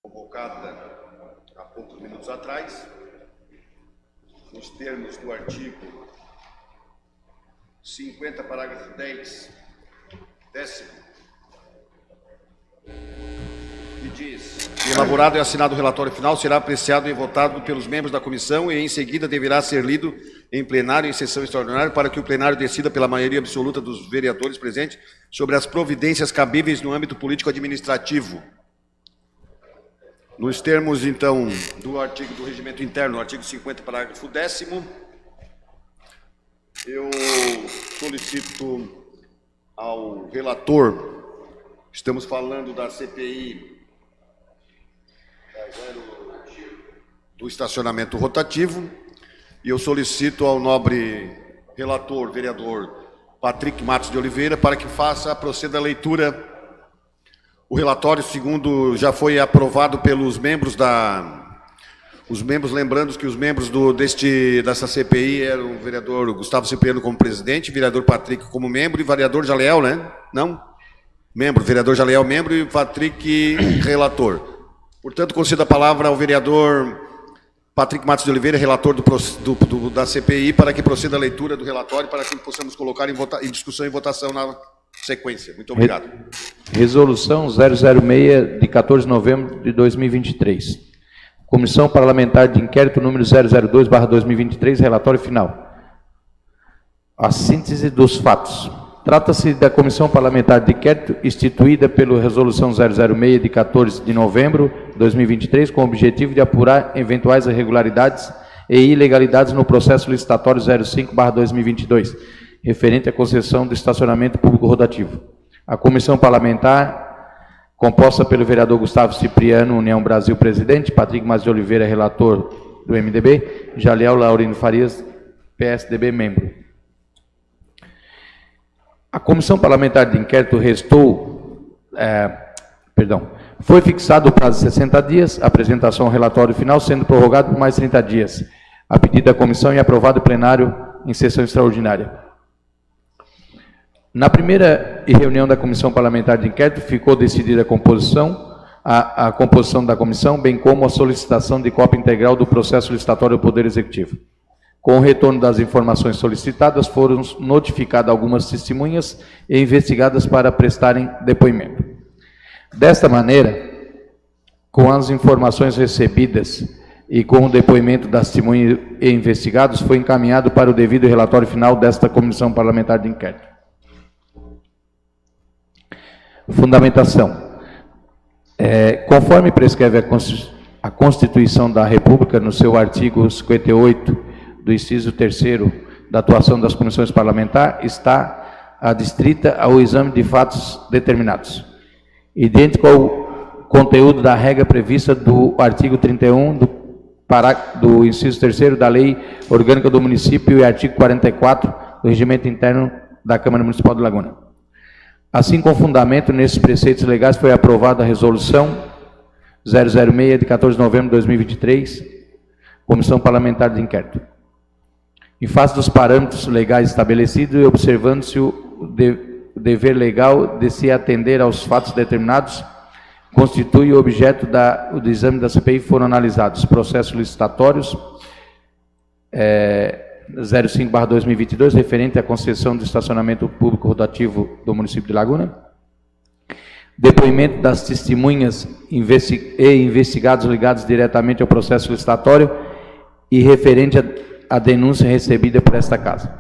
Convocada há poucos minutos atrás, nos termos do artigo 50, parágrafo 10, décimo, que diz: elaborado e assinado o relatório final, será apreciado e votado pelos membros da comissão e em seguida deverá ser lido em plenário em sessão extraordinária para que o plenário decida pela maioria absoluta dos vereadores presentes sobre as providências cabíveis no âmbito político-administrativo. Nos termos, então, do artigo do regimento interno, artigo 50, parágrafo 10º, eu solicito ao relator, estamos falando da CPI do estacionamento rotativo, e eu solicito ao nobre relator, vereador Patrick Matos de Oliveira, para que proceda a leitura. O relatório, segundo já foi aprovado pelos membros lembrando que os membros dessa CPI eram o vereador Gustavo Cipriano como presidente, vereador Patrick como membro e vereador Jaliel, né? Não? Membro, vereador Jaliel, membro e Patrick, relator. Portanto, concedo a palavra ao vereador Patrick Matos de Oliveira, relator da CPI, para que proceda a leitura do relatório, para que possamos colocar em discussão e votação na sequência. Muito obrigado. Resolução 006, de 14 de novembro de 2023. Comissão Parlamentar de Inquérito número 002/2023, relatório final. A síntese dos fatos. Trata-se da Comissão Parlamentar de Inquérito instituída pela Resolução 006, de 14 de novembro de 2023, com o objetivo de apurar eventuais irregularidades e ilegalidades no processo licitatório 05/2022, referente à concessão do estacionamento público rotativo. A comissão parlamentar, composta pelo vereador Gustavo Cipriano, União Brasil, presidente, Patrick Matos de Oliveira, relator do MDB, Jaliel Laurino Farias, PSDB, membro. A comissão parlamentar de inquérito foi fixado o prazo de 60 dias, apresentação ao relatório final, sendo prorrogado por mais 30 dias, a pedido da comissão e aprovado em plenário em sessão extraordinária. Na primeira reunião da Comissão Parlamentar de Inquérito, ficou decidida a composição da comissão, bem como a solicitação de cópia integral do processo licitatório do Poder Executivo. Com o retorno das informações solicitadas, foram notificadas algumas testemunhas e investigadas para prestarem depoimento. Desta maneira, com as informações recebidas e com o depoimento das testemunhas e investigados, foi encaminhado para o devido relatório final desta Comissão Parlamentar de Inquérito. Fundamentação. Conforme prescreve a Constituição da República, no seu artigo 58, do inciso 3º, da atuação das comissões parlamentares, está adstrita ao exame de fatos determinados, idêntico ao conteúdo da regra prevista do artigo 31 do inciso 3º da Lei Orgânica do Município e artigo 44 do Regimento Interno da Câmara Municipal de Laguna. Assim, com fundamento nesses preceitos legais, foi aprovada a Resolução 006, de 14 de novembro de 2023, Comissão Parlamentar de Inquérito. Em face dos parâmetros legais estabelecidos e observando-se o dever legal de se atender aos fatos determinados, constitui o objeto do exame da CPI, foram analisados processos licitatórios 05/2022, referente à concessão do estacionamento público rotativo do município de Laguna, depoimento das testemunhas e investigados ligados diretamente ao processo licitatório e referente à denúncia recebida por esta casa.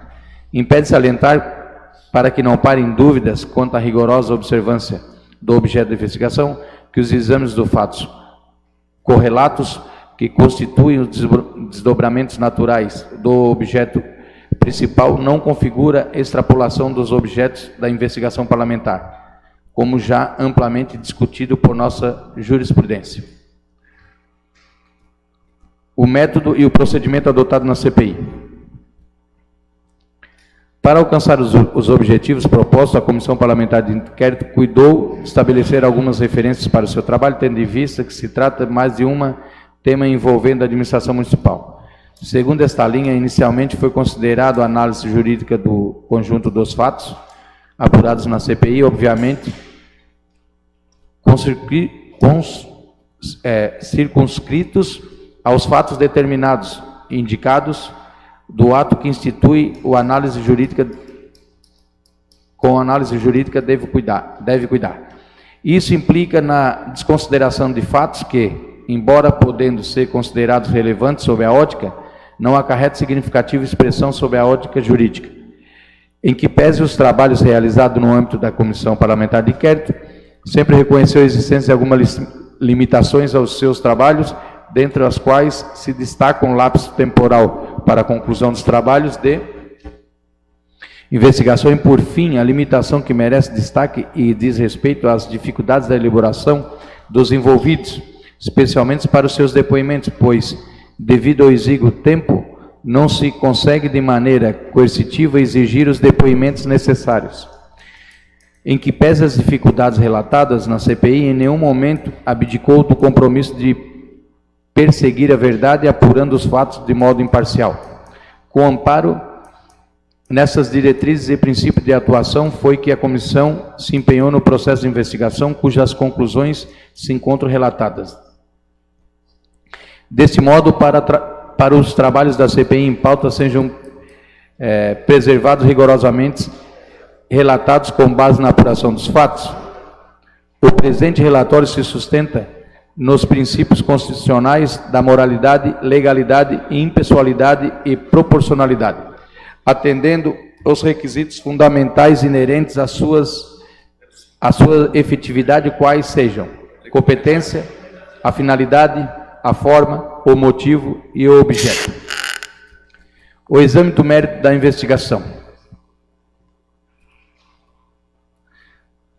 Impede salientar, para que não parem dúvidas quanto à rigorosa observância do objeto da investigação, que os exames dos fatos correlatos que constituem os desdobramentos naturais do objeto principal não configura extrapolação dos objetos da investigação parlamentar, como já amplamente discutido por nossa jurisprudência. O método e o procedimento adotado na CPI. Para alcançar os objetivos propostos, a Comissão Parlamentar de Inquérito cuidou de estabelecer algumas referências para o seu trabalho, tendo em vista que se trata mais de tema envolvendo a administração municipal. Segundo esta linha, inicialmente foi considerado a análise jurídica do conjunto dos fatos apurados na CPI, obviamente, circunscritos aos fatos determinados, indicados do ato que institui a análise jurídica, com análise jurídica deve cuidar. Isso implica na desconsideração de fatos que, embora podendo ser considerados relevantes sob a ótica, não acarreta significativa expressão sob a ótica jurídica. Em que pese os trabalhos realizados no âmbito da Comissão Parlamentar de Inquérito, sempre reconheceu a existência de algumas limitações aos seus trabalhos, dentre as quais se destaca um lapso temporal para a conclusão dos trabalhos de investigação e, por fim, a limitação que merece destaque e diz respeito às dificuldades da elaboração dos envolvidos, especialmente para os seus depoimentos, pois, devido ao exíguo tempo, não se consegue de maneira coercitiva exigir os depoimentos necessários. Em que pese as dificuldades relatadas na CPI, em nenhum momento abdicou do compromisso de perseguir a verdade, apurando os fatos de modo imparcial. Com amparo nessas diretrizes e princípios de atuação, foi que a comissão se empenhou no processo de investigação, cujas conclusões se encontram relatadas. Desse modo, para os trabalhos da CPI em pauta sejam preservados rigorosamente, relatados com base na apuração dos fatos, o presente relatório se sustenta nos princípios constitucionais da moralidade, legalidade, impessoalidade e proporcionalidade, atendendo aos requisitos fundamentais inerentes à sua efetividade, quais sejam competência, a finalidade, a forma, o motivo e o objeto. O exame do mérito da investigação.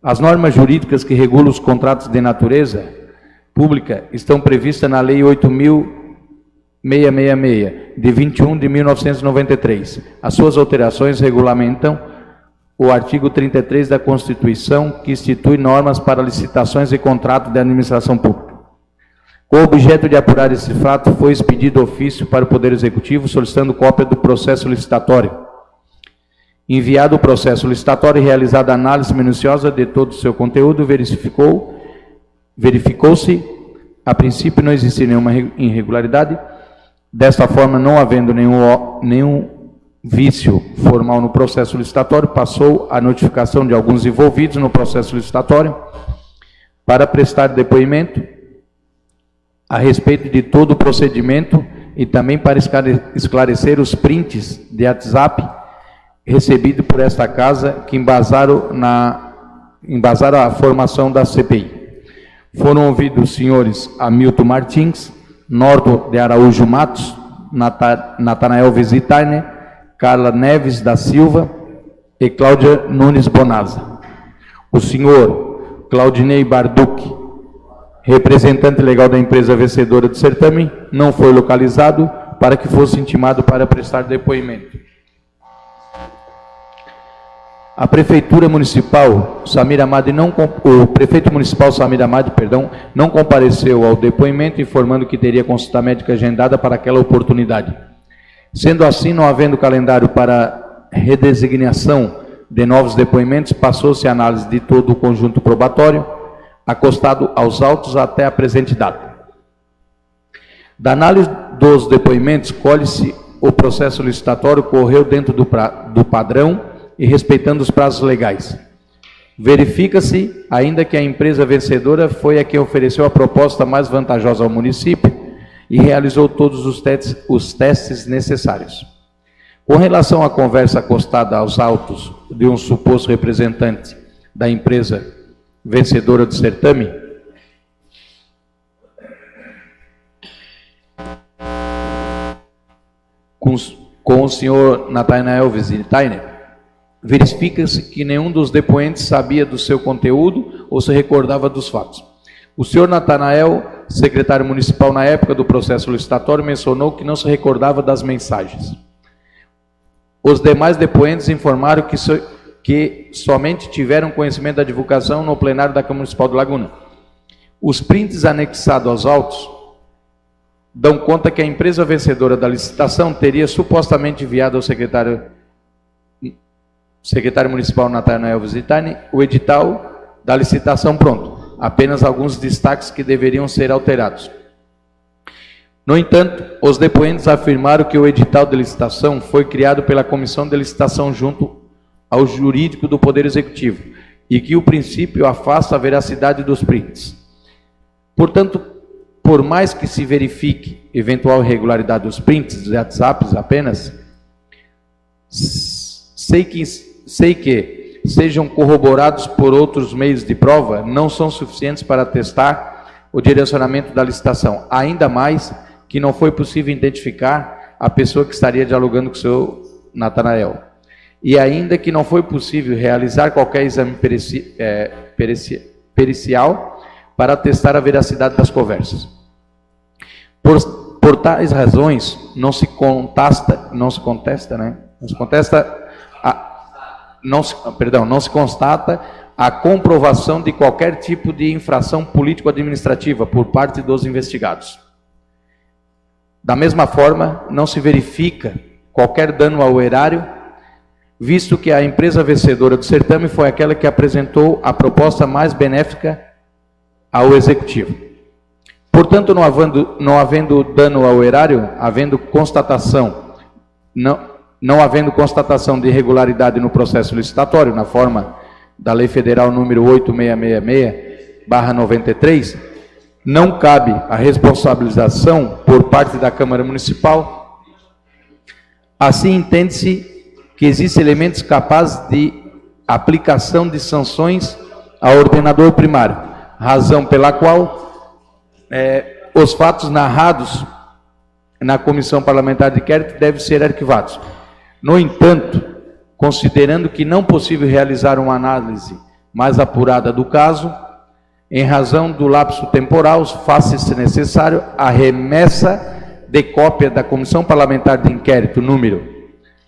As normas jurídicas que regulam os contratos de natureza pública estão previstas na Lei 8.666, de 21 de 1993. As suas alterações regulamentam o artigo 33 da Constituição, que institui normas para licitações e contratos de administração pública. Com o objeto de apurar esse fato, foi expedido ofício para o Poder Executivo solicitando cópia do processo licitatório. Enviado o processo licitatório e realizada a análise minuciosa de todo o seu conteúdo, verificou-se, a princípio, não existir nenhuma irregularidade. Desta forma, não havendo nenhum vício formal no processo licitatório, passou a notificação de alguns envolvidos no processo licitatório para prestar depoimento a respeito de todo o procedimento e também para esclarecer os prints de WhatsApp recebidos por esta casa que embasaram a formação da CPI. Foram ouvidos os senhores Hamilton Martins, Norton de Araújo Matos, Natanael Visitaine, Carla Neves da Silva e Cláudia Nunes Bonazza. O senhor Claudinei Barduc, representante legal da empresa vencedora do certame, não foi localizado para que fosse intimado para prestar depoimento. A Prefeitura Municipal Samir Amadi o Prefeito Municipal Samir Amadi, não compareceu ao depoimento, informando que teria consulta médica agendada para aquela oportunidade. Sendo assim, não havendo calendário para redesignação de novos depoimentos, passou-se a análise de todo o conjunto probatório, acostado aos autos até a presente data. Da análise dos depoimentos, colhe-se o processo licitatório correu dentro do padrão e respeitando os prazos legais. Verifica-se ainda que a empresa vencedora foi a que ofereceu a proposta mais vantajosa ao município e realizou todos os testes necessários. Com relação à conversa acostada aos autos de um suposto representante da empresa vencedora do certame, com o senhor Natanael Visitaine, verifica-se que nenhum dos depoentes sabia do seu conteúdo ou se recordava dos fatos. O senhor Natanael, secretário municipal na época do processo licitatório, mencionou que não se recordava das mensagens. Os demais depoentes informaram que somente tiveram conhecimento da divulgação no plenário da Câmara Municipal de Laguna. Os prints anexados aos autos dão conta que a empresa vencedora da licitação teria supostamente enviado ao secretário municipal Natanael Visitaine o edital da licitação pronto, apenas alguns destaques que deveriam ser alterados. No entanto, os depoentes afirmaram que o edital de licitação foi criado pela Comissão de Licitação junto ao jurídico do Poder Executivo e que o princípio afasta a veracidade dos prints. Portanto, por mais que se verifique eventual irregularidade dos prints, dos WhatsApps apenas, sei que sejam corroborados por outros meios de prova, não são suficientes para atestar o direcionamento da licitação, ainda mais que não foi possível identificar a pessoa que estaria dialogando com o senhor Natanael. E ainda que não foi possível realizar qualquer exame pericial para atestar a veracidade das conversas. Por tais razões, não se constata a comprovação de qualquer tipo de infração político-administrativa por parte dos investigados. Da mesma forma, não se verifica qualquer dano ao erário, visto que a empresa vencedora do certame foi aquela que apresentou a proposta mais benéfica ao Executivo. Portanto, não havendo dano ao erário, não havendo constatação de irregularidade no processo licitatório, na forma da Lei Federal número 8666/93, não cabe a responsabilização por parte da Câmara Municipal. Assim, entende-se que existem elementos capazes de aplicação de sanções ao ordenador primário, razão pela qual os fatos narrados na Comissão Parlamentar de Inquérito devem ser arquivados. No entanto, considerando que não é possível realizar uma análise mais apurada do caso, em razão do lapso temporal, faz-se necessário a remessa de cópia da Comissão Parlamentar de Inquérito número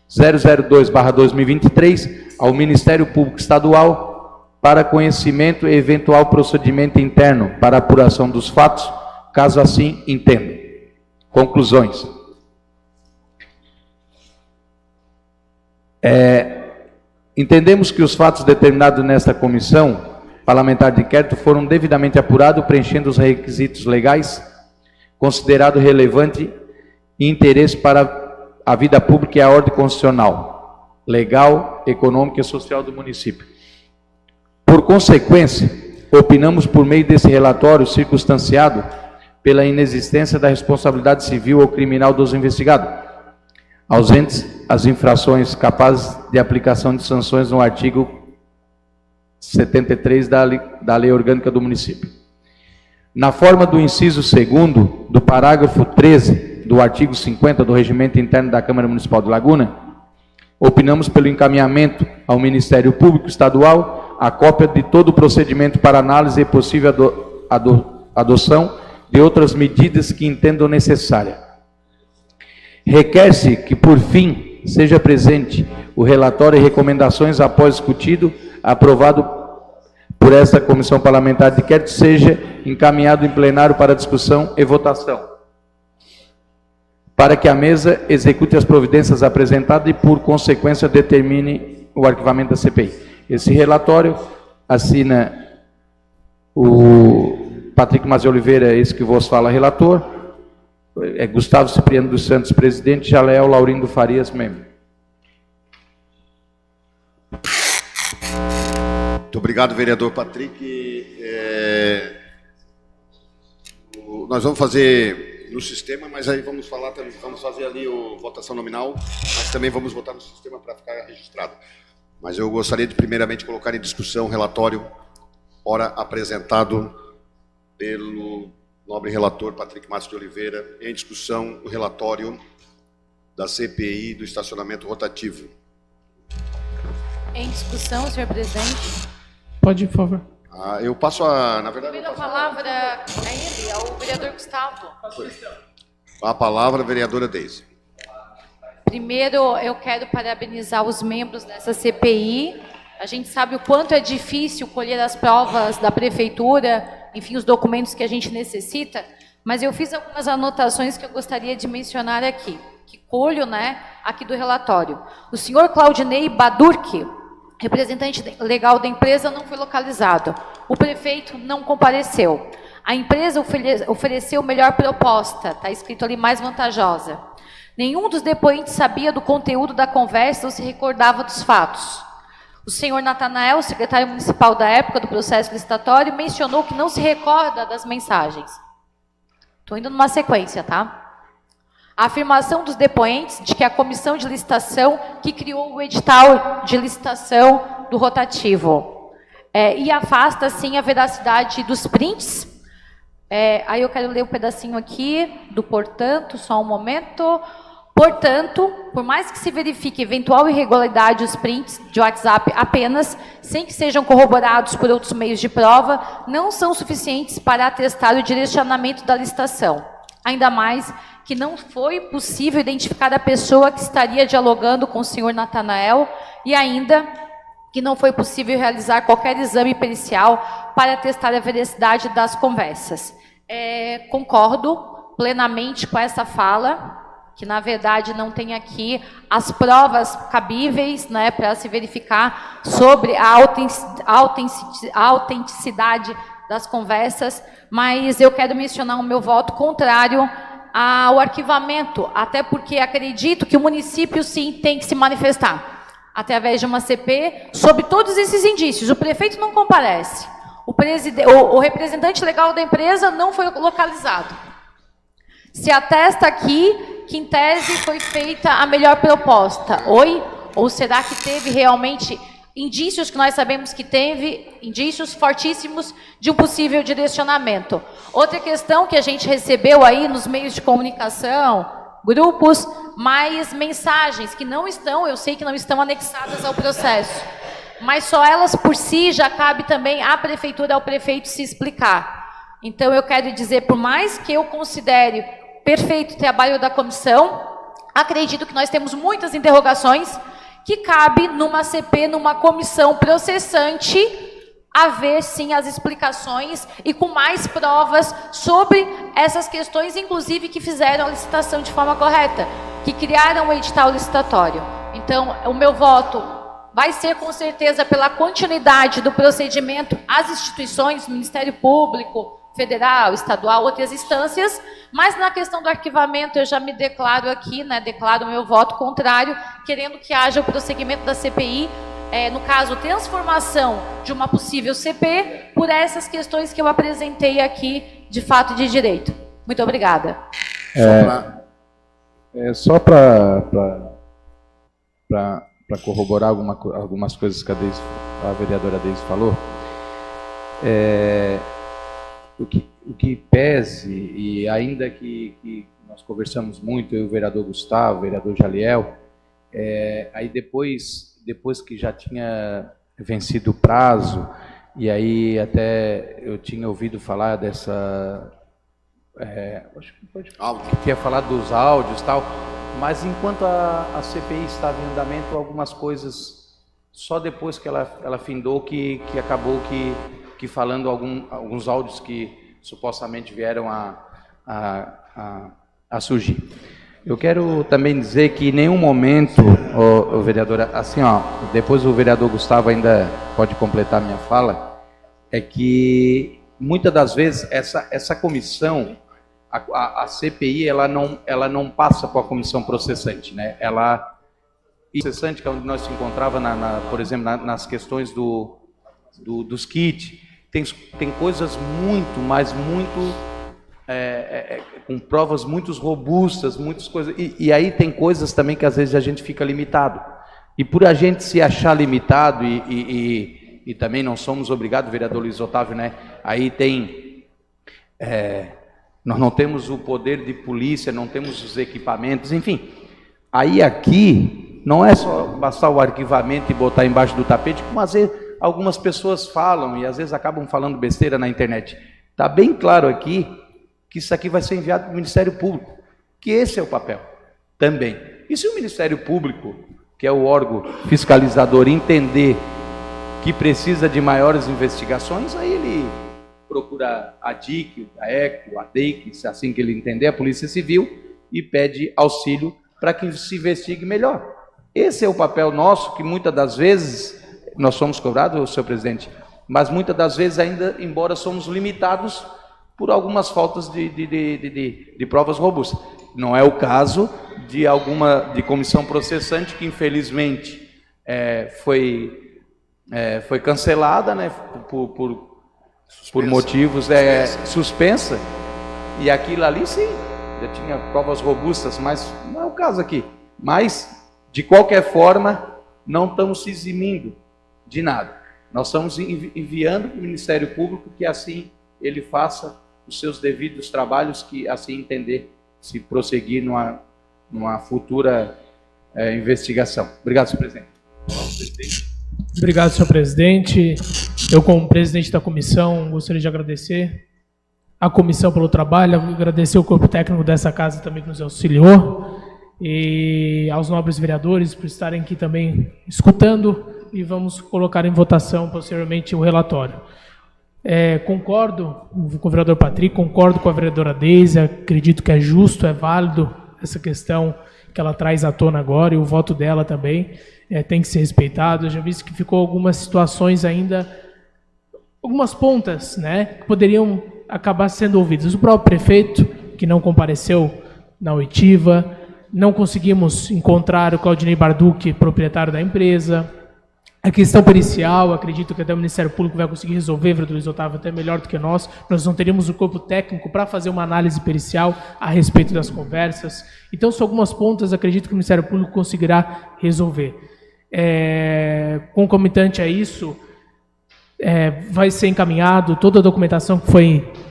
002/2023 ao Ministério Público Estadual para conhecimento e eventual procedimento interno para apuração dos fatos, caso assim entendam. Conclusões. Entendemos que os fatos determinados nesta comissão parlamentar de inquérito foram devidamente apurados, preenchendo os requisitos legais, considerado relevante e interesse para a vida pública e a ordem constitucional, legal, econômica e social do município. Por consequência, opinamos por meio desse relatório circunstanciado pela inexistência da responsabilidade civil ou criminal dos investigados, ausentes as infrações capazes de aplicação de sanções no artigo 73 da Lei Orgânica do Município. Na forma do inciso 2º do parágrafo 13 do artigo 50 do Regimento Interno da Câmara Municipal de Laguna, opinamos pelo encaminhamento ao Ministério Público Estadual a cópia de todo o procedimento para análise e possível adoção de outras medidas que entendam necessária. Requer-se que, por fim, seja presente o relatório e recomendações após discutido, aprovado por esta Comissão Parlamentar de Inquérito, seja encaminhado em plenário para discussão e votação, para que a mesa execute as providências apresentadas e, por consequência, determine o arquivamento da CPI. Esse relatório assina o Patrick Mazzi Oliveira, esse que vos fala, relator, Gustavo Cipriano dos Santos, presidente, Jaleel Laurindo Farias, membro. Muito obrigado, vereador Patrick. Nós vamos fazer no sistema, mas aí vamos fazer ali a votação nominal, mas também vamos votar no sistema para ficar registrado. Mas eu gostaria de primeiramente colocar em discussão o relatório, ora apresentado pelo nobre relator Patrick Mazzi de Oliveira, em discussão o relatório da CPI do estacionamento rotativo. Em discussão, senhor presidente. Pode ir, por favor. Eu passo na verdade... A palavra é ele, é o vereador Gustavo. A palavra, a vereadora Deise. Primeiro, eu quero parabenizar os membros dessa CPI. A gente sabe o quanto é difícil colher as provas da prefeitura, enfim, os documentos que a gente necessita, mas eu fiz algumas anotações que eu gostaria de mencionar aqui, que colho, aqui do relatório. O senhor Claudinei Badurque, representante legal da empresa, não foi localizado. o prefeito não compareceu. A empresa ofereceu melhor proposta, está escrito ali mais vantajosa. Nenhum dos depoentes sabia do conteúdo da conversa ou se recordava dos fatos. O senhor Natanael, secretário municipal da época do processo licitatório, mencionou que não se recorda das mensagens. Estou indo numa sequência, tá? A afirmação dos depoentes de que a comissão de licitação que criou o edital de licitação do rotativo. E afasta, sim, a veracidade dos prints. Aí eu quero ler um pedacinho aqui do portanto, só um momento. Portanto, por mais que se verifique eventual irregularidade dos prints de WhatsApp apenas, sem que sejam corroborados por outros meios de prova, não são suficientes para atestar o direcionamento da licitação. Ainda mais que não foi possível identificar a pessoa que estaria dialogando com o senhor Natanael e ainda que não foi possível realizar qualquer exame pericial para atestar a veracidade das conversas. Concordo plenamente com essa fala, que na verdade não tem aqui as provas cabíveis, né, para se verificar sobre a autenticidade das conversas, mas eu quero mencionar o meu voto contrário ao arquivamento, até porque acredito que o município sim tem que se manifestar através de uma CP sobre todos esses indícios. O prefeito não comparece, o representante legal da empresa não foi localizado. Se atesta aqui que, em tese, foi feita a melhor proposta. Ou será que teve realmente indícios, que nós sabemos que teve, indícios fortíssimos de um possível direcionamento? Outra questão que a gente recebeu aí nos meios de comunicação, grupos, mais mensagens que não estão, eu sei que não estão anexadas ao processo, mas só elas por si já cabe também à prefeitura, ao prefeito se explicar. Então eu quero dizer, por mais que eu considere perfeito o trabalho da comissão, acredito que nós temos muitas interrogações que cabe numa CP, numa comissão processante, haver sim as explicações e com mais provas sobre essas questões, inclusive que fizeram a licitação de forma correta, que criaram o edital licitatório. Então, o meu voto vai ser com certeza pela continuidade do procedimento às instituições, Ministério Público, Federal, Estadual, outras instâncias, mas na questão do arquivamento eu já me declaro aqui, né, declaro o meu voto contrário, querendo que haja o prosseguimento da CPI, no caso, transformação de uma possível CP, por essas questões que eu apresentei aqui de fato e de direito. Muito obrigada. Só para corroborar algumas coisas que a vereadora Deise falou, o que pese, e ainda que nós conversamos muito, eu e o vereador Gustavo, o vereador Jaliel, aí depois que já tinha vencido o prazo, e aí até eu tinha ouvido falar dessa... acho que tinha falado dos áudios e tal, mas enquanto a CPI estava em andamento, algumas coisas, só depois que ela findou, que acabou que falando alguns áudios que supostamente vieram a surgir. Eu quero também dizer que em nenhum momento, vereadora, assim, depois o vereador Gustavo ainda pode completar minha fala, é que muitas das vezes essa comissão, a CPI, ela não passa para a comissão processante, né? Processante, que é onde nós se encontrava, por exemplo, nas questões dos kits, tem coisas muito, mas muito, com provas muito robustas, muitas coisas, e aí tem coisas também que às vezes a gente fica limitado, e por a gente se achar limitado, e também não somos obrigados, vereador Luiz Otávio, né? Aí nós não temos o poder de polícia, não temos os equipamentos, enfim, aí aqui não é só bastar o arquivamento e botar embaixo do tapete, como às vezes algumas pessoas falam, e às vezes acabam falando besteira na internet. Está bem claro aqui que isso aqui vai ser enviado para o Ministério Público, que esse é o papel também. E se o Ministério Público, que é o órgão fiscalizador, entender que precisa de maiores investigações, aí ele procura a DIC, a ECO, a DEIC, se assim que ele entender, a Polícia Civil, e pede auxílio para que se investigue melhor. Esse é o papel nosso, que muitas das vezes nós somos cobrados, senhor presidente, mas muitas das vezes ainda, embora somos limitados por algumas faltas de provas robustas. Não é o caso de comissão processante que infelizmente foi cancelada, né, por motivos suspensa, e aquilo ali sim, já tinha provas robustas, mas não é o caso aqui. Mas, de qualquer forma, não estamos se eximindo de nada. Nós estamos enviando para o Ministério Público que assim ele faça os seus devidos trabalhos, que assim entender se prosseguir numa futura investigação. Obrigado, senhor presidente. Obrigado, senhor presidente. Eu, como presidente da comissão, gostaria de agradecer a comissão pelo trabalho, agradecer o corpo técnico dessa casa também que nos auxiliou, e aos nobres vereadores por estarem aqui também escutando, e vamos colocar em votação posteriormente o relatório. Concordo com o vereador Patrick, concordo com a vereadora Deise, acredito que é justo, é válido essa questão que ela traz à tona agora, e o voto dela também tem que ser respeitado. Eu já vi que ficou algumas situações ainda, algumas pontas, né, que poderiam acabar sendo ouvidas. O próprio prefeito, que não compareceu na oitiva, não conseguimos encontrar o Claudinei Barducci, proprietário da empresa. A questão pericial, acredito que até o Ministério Público vai conseguir resolver, vereador Luiz Otávio, até melhor do que nós não teríamos o corpo técnico para fazer uma análise pericial a respeito das conversas. Então, são algumas pontas, acredito que o Ministério Público conseguirá resolver. Concomitante a isso, vai ser encaminhado, toda a documentação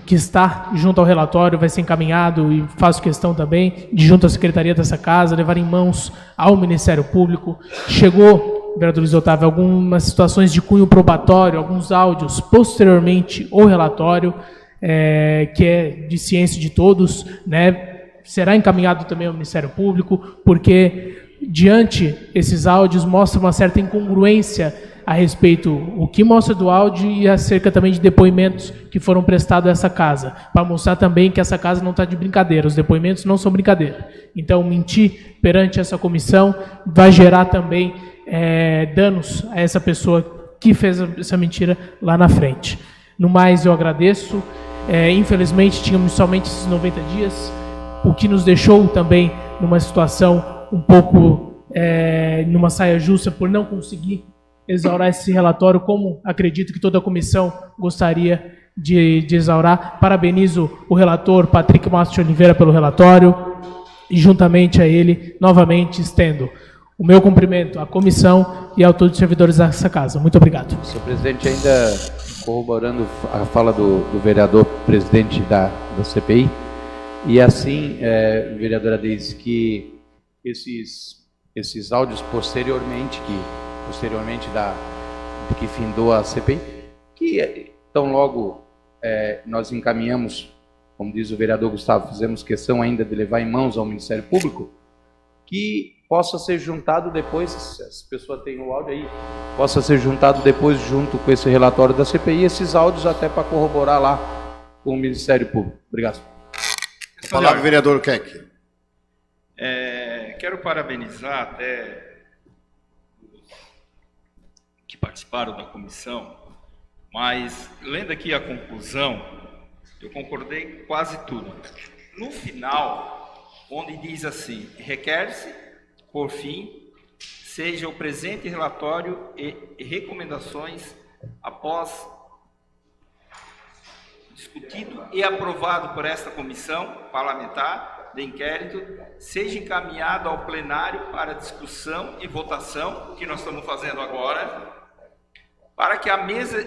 que está junto ao relatório vai ser encaminhado, e faço questão também de, junto à Secretaria dessa Casa, levar em mãos ao Ministério Público. Chegou, vereador Luiz Otávio, algumas situações de cunho probatório, alguns áudios posteriormente ao relatório, que é de ciência de todos, né, será encaminhado também ao Ministério Público, porque diante esses áudios mostra uma certa incongruência a respeito o que mostra do áudio e acerca também de depoimentos que foram prestados a essa casa, para mostrar também que essa casa não está de brincadeira, os depoimentos não são brincadeira. Então, mentir perante essa comissão vai gerar também danos a essa pessoa que fez essa mentira lá na frente. No mais, eu agradeço. Infelizmente, tínhamos somente esses 90 dias, o que nos deixou também numa situação um pouco numa saia justa por não conseguir exaurar esse relatório, como acredito que toda a comissão gostaria de exaurar. Parabenizo o relator Patrick Mastro de Oliveira pelo relatório, e juntamente a ele, novamente, estendo o meu cumprimento à comissão e a todos os servidores dessa casa. Muito obrigado. Senhor presidente, ainda corroborando a fala do vereador presidente da CPI, e assim, vereadora Deise, que esses áudios posteriormente de que findou a CPI, que tão logo nós encaminhamos, como diz o vereador Gustavo, fizemos questão ainda de levar em mãos ao Ministério Público, que possa ser juntado depois, se as pessoas têm o áudio aí, possa ser juntado depois junto com esse relatório da CPI, esses áudios até para corroborar lá com o Ministério Público. Obrigado. Palavra, vereador Keck. Quero parabenizar até que participaram da comissão, mas lendo aqui a conclusão, eu concordei com quase tudo. No final, onde diz assim: requer-se, por fim, seja o presente relatório e recomendações, após discutido e aprovado por esta comissão parlamentar de inquérito, seja encaminhado ao plenário para discussão e votação, que nós estamos fazendo agora, para que a mesa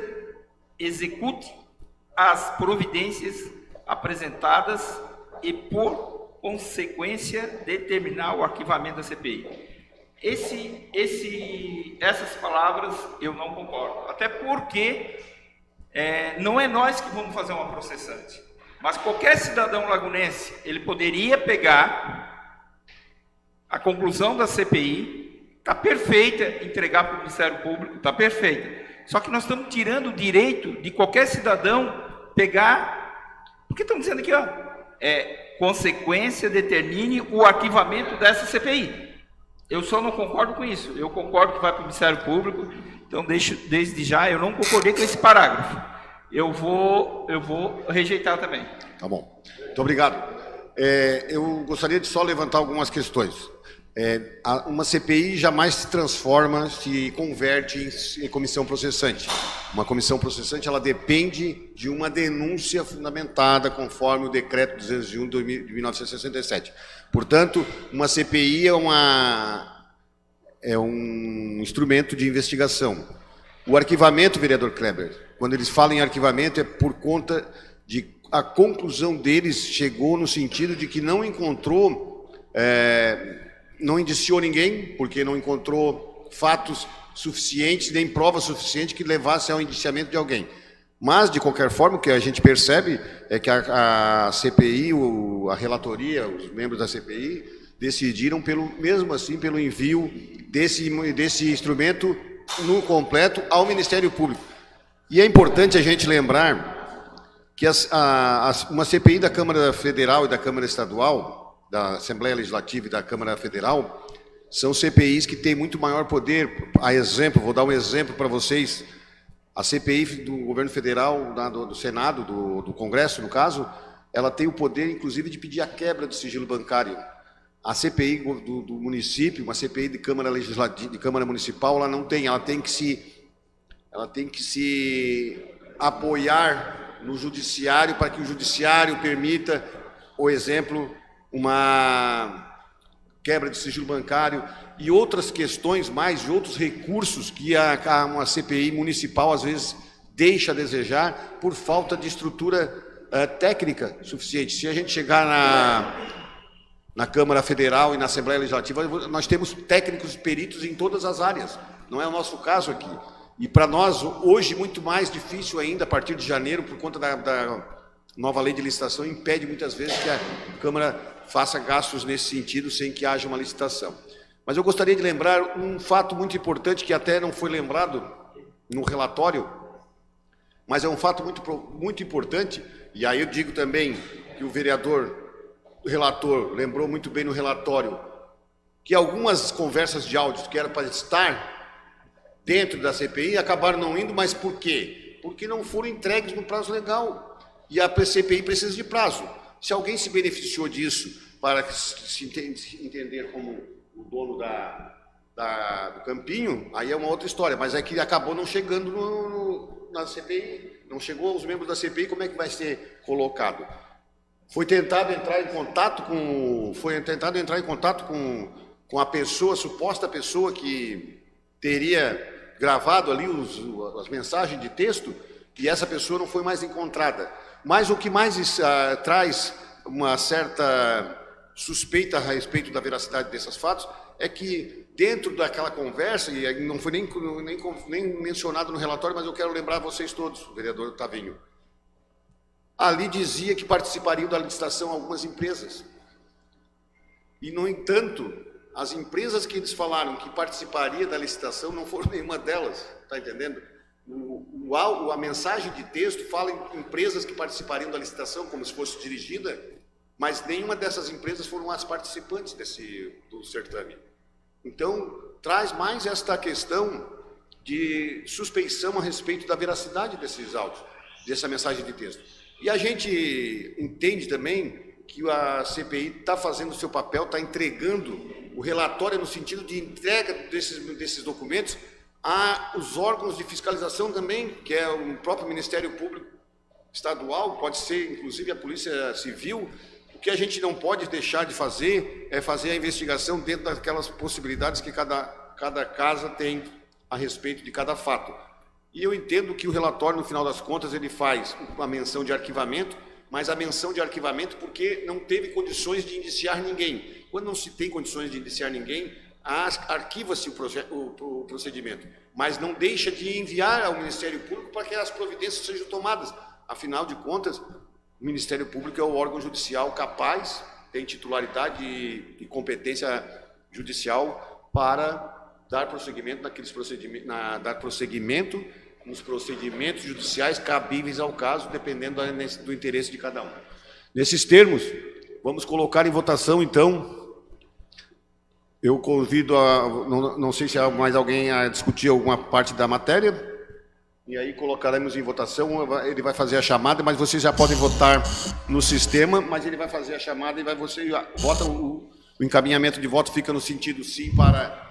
execute as providências apresentadas e, por consequência, determinar o arquivamento da CPI. Essas palavras eu não concordo, até porque não é nós que vamos fazer uma processante, mas qualquer cidadão lagunense, ele poderia pegar a conclusão da CPI, está perfeita, entregar para o Ministério Público, está perfeita. Só que nós estamos tirando o direito de qualquer cidadão pegar, porque estamos dizendo aqui, consequência determine o arquivamento dessa CPI. Eu só não concordo com isso. Eu concordo que vai para o Ministério Público, Então, desde já, eu não concordei com esse parágrafo. Eu vou rejeitar também. Tá bom. Muito obrigado. Eu gostaria de só levantar algumas questões. Uma CPI jamais se transforma, se converte em comissão processante. Uma comissão processante, ela depende de uma denúncia fundamentada, conforme o decreto 201 de 1967. Portanto, uma CPI é um instrumento de investigação. O arquivamento, vereador Kleber, quando eles falam em arquivamento, é por conta de a conclusão deles chegou no sentido de que não encontrou, não indiciou ninguém, porque não encontrou fatos suficientes, nem provas suficientes que levassem ao indiciamento de alguém. Mas, de qualquer forma, o que a gente percebe é que a CPI, a relatoria, os membros da CPI, decidiram, mesmo assim, pelo envio desse instrumento no completo ao Ministério Público. E é importante a gente lembrar que uma CPI da Câmara Federal e da Câmara Estadual, da Assembleia Legislativa e da Câmara Federal, são CPIs que têm muito maior poder. Vou dar um exemplo para vocês. A CPI do Governo Federal, do Senado, do Congresso, no caso, ela tem o poder, inclusive, de pedir a quebra do sigilo bancário. A CPI do município, uma CPI de Câmara Legislativa, de Câmara Municipal, ela não tem. Ela tem que se apoiar no judiciário para que o judiciário permita, por exemplo, uma quebra de sigilo bancário e outras questões mais, e outros recursos que uma CPI municipal às vezes deixa a desejar por falta de estrutura técnica suficiente. Se a gente chegar na Câmara Federal e na Assembleia Legislativa, nós temos técnicos e peritos em todas as áreas. Não é o nosso caso aqui. E para nós, hoje, muito mais difícil ainda, a partir de janeiro, por conta da nova lei de licitação, impede muitas vezes que a Câmara faça gastos nesse sentido, sem que haja uma licitação. Mas eu gostaria de lembrar um fato muito importante, que até não foi lembrado no relatório, mas é um fato muito importante, e aí eu digo também que o relator lembrou muito bem no relatório, que algumas conversas de áudios que eram para estar dentro da CPI acabaram não indo, mas por quê? Porque não foram entregues no prazo legal. E a CPI precisa de prazo. Se alguém se beneficiou disso para se entender como o dono do campinho, aí é uma outra história. Mas é que acabou não chegando na CPI, não chegou aos membros da CPI, como é que vai ser colocado? Foi tentado entrar em contato com a pessoa, a suposta pessoa que teria gravado ali as mensagens de texto, e essa pessoa não foi mais encontrada. Mas o que mais traz uma certa suspeita a respeito da veracidade desses fatos é que dentro daquela conversa, e não foi nem mencionado no relatório, mas eu quero lembrar vocês todos, o vereador Tavinho, ali dizia que participariam da licitação algumas empresas. E, no entanto, as empresas que eles falaram que participaria da licitação não foram nenhuma delas, está entendendo? A mensagem de texto fala em empresas que participariam da licitação como se fosse dirigida, mas nenhuma dessas empresas foram as participantes do certame. Então, traz mais esta questão de suspeição a respeito da veracidade desses autos, dessa mensagem de texto. E a gente entende também que a CPI está fazendo o seu papel, está entregando o relatório no sentido de entrega desses documentos aos órgãos de fiscalização também, que é o próprio Ministério Público Estadual, pode ser inclusive a Polícia Civil. O que a gente não pode deixar de fazer é fazer a investigação dentro daquelas possibilidades que cada casa tem a respeito de cada fato. E eu entendo que o relatório, no final das contas, ele faz uma menção de arquivamento, mas a menção de arquivamento porque não teve condições de indiciar ninguém. Quando não se tem condições de indiciar ninguém, arquiva-se o procedimento, mas não deixa de enviar ao Ministério Público para que as providências sejam tomadas. Afinal de contas, o Ministério Público é o órgão judicial capaz, tem titularidade e competência judicial para dar prosseguimento nos procedimentos judiciais cabíveis ao caso, dependendo do interesse de cada um. Nesses termos, vamos colocar em votação, então, Eu convido não sei se há mais alguém a discutir alguma parte da matéria, e aí colocaremos em votação, ele vai fazer a chamada, mas vocês já podem votar no sistema, mas ele vai fazer a chamada e você vota, o encaminhamento de voto fica no sentido sim para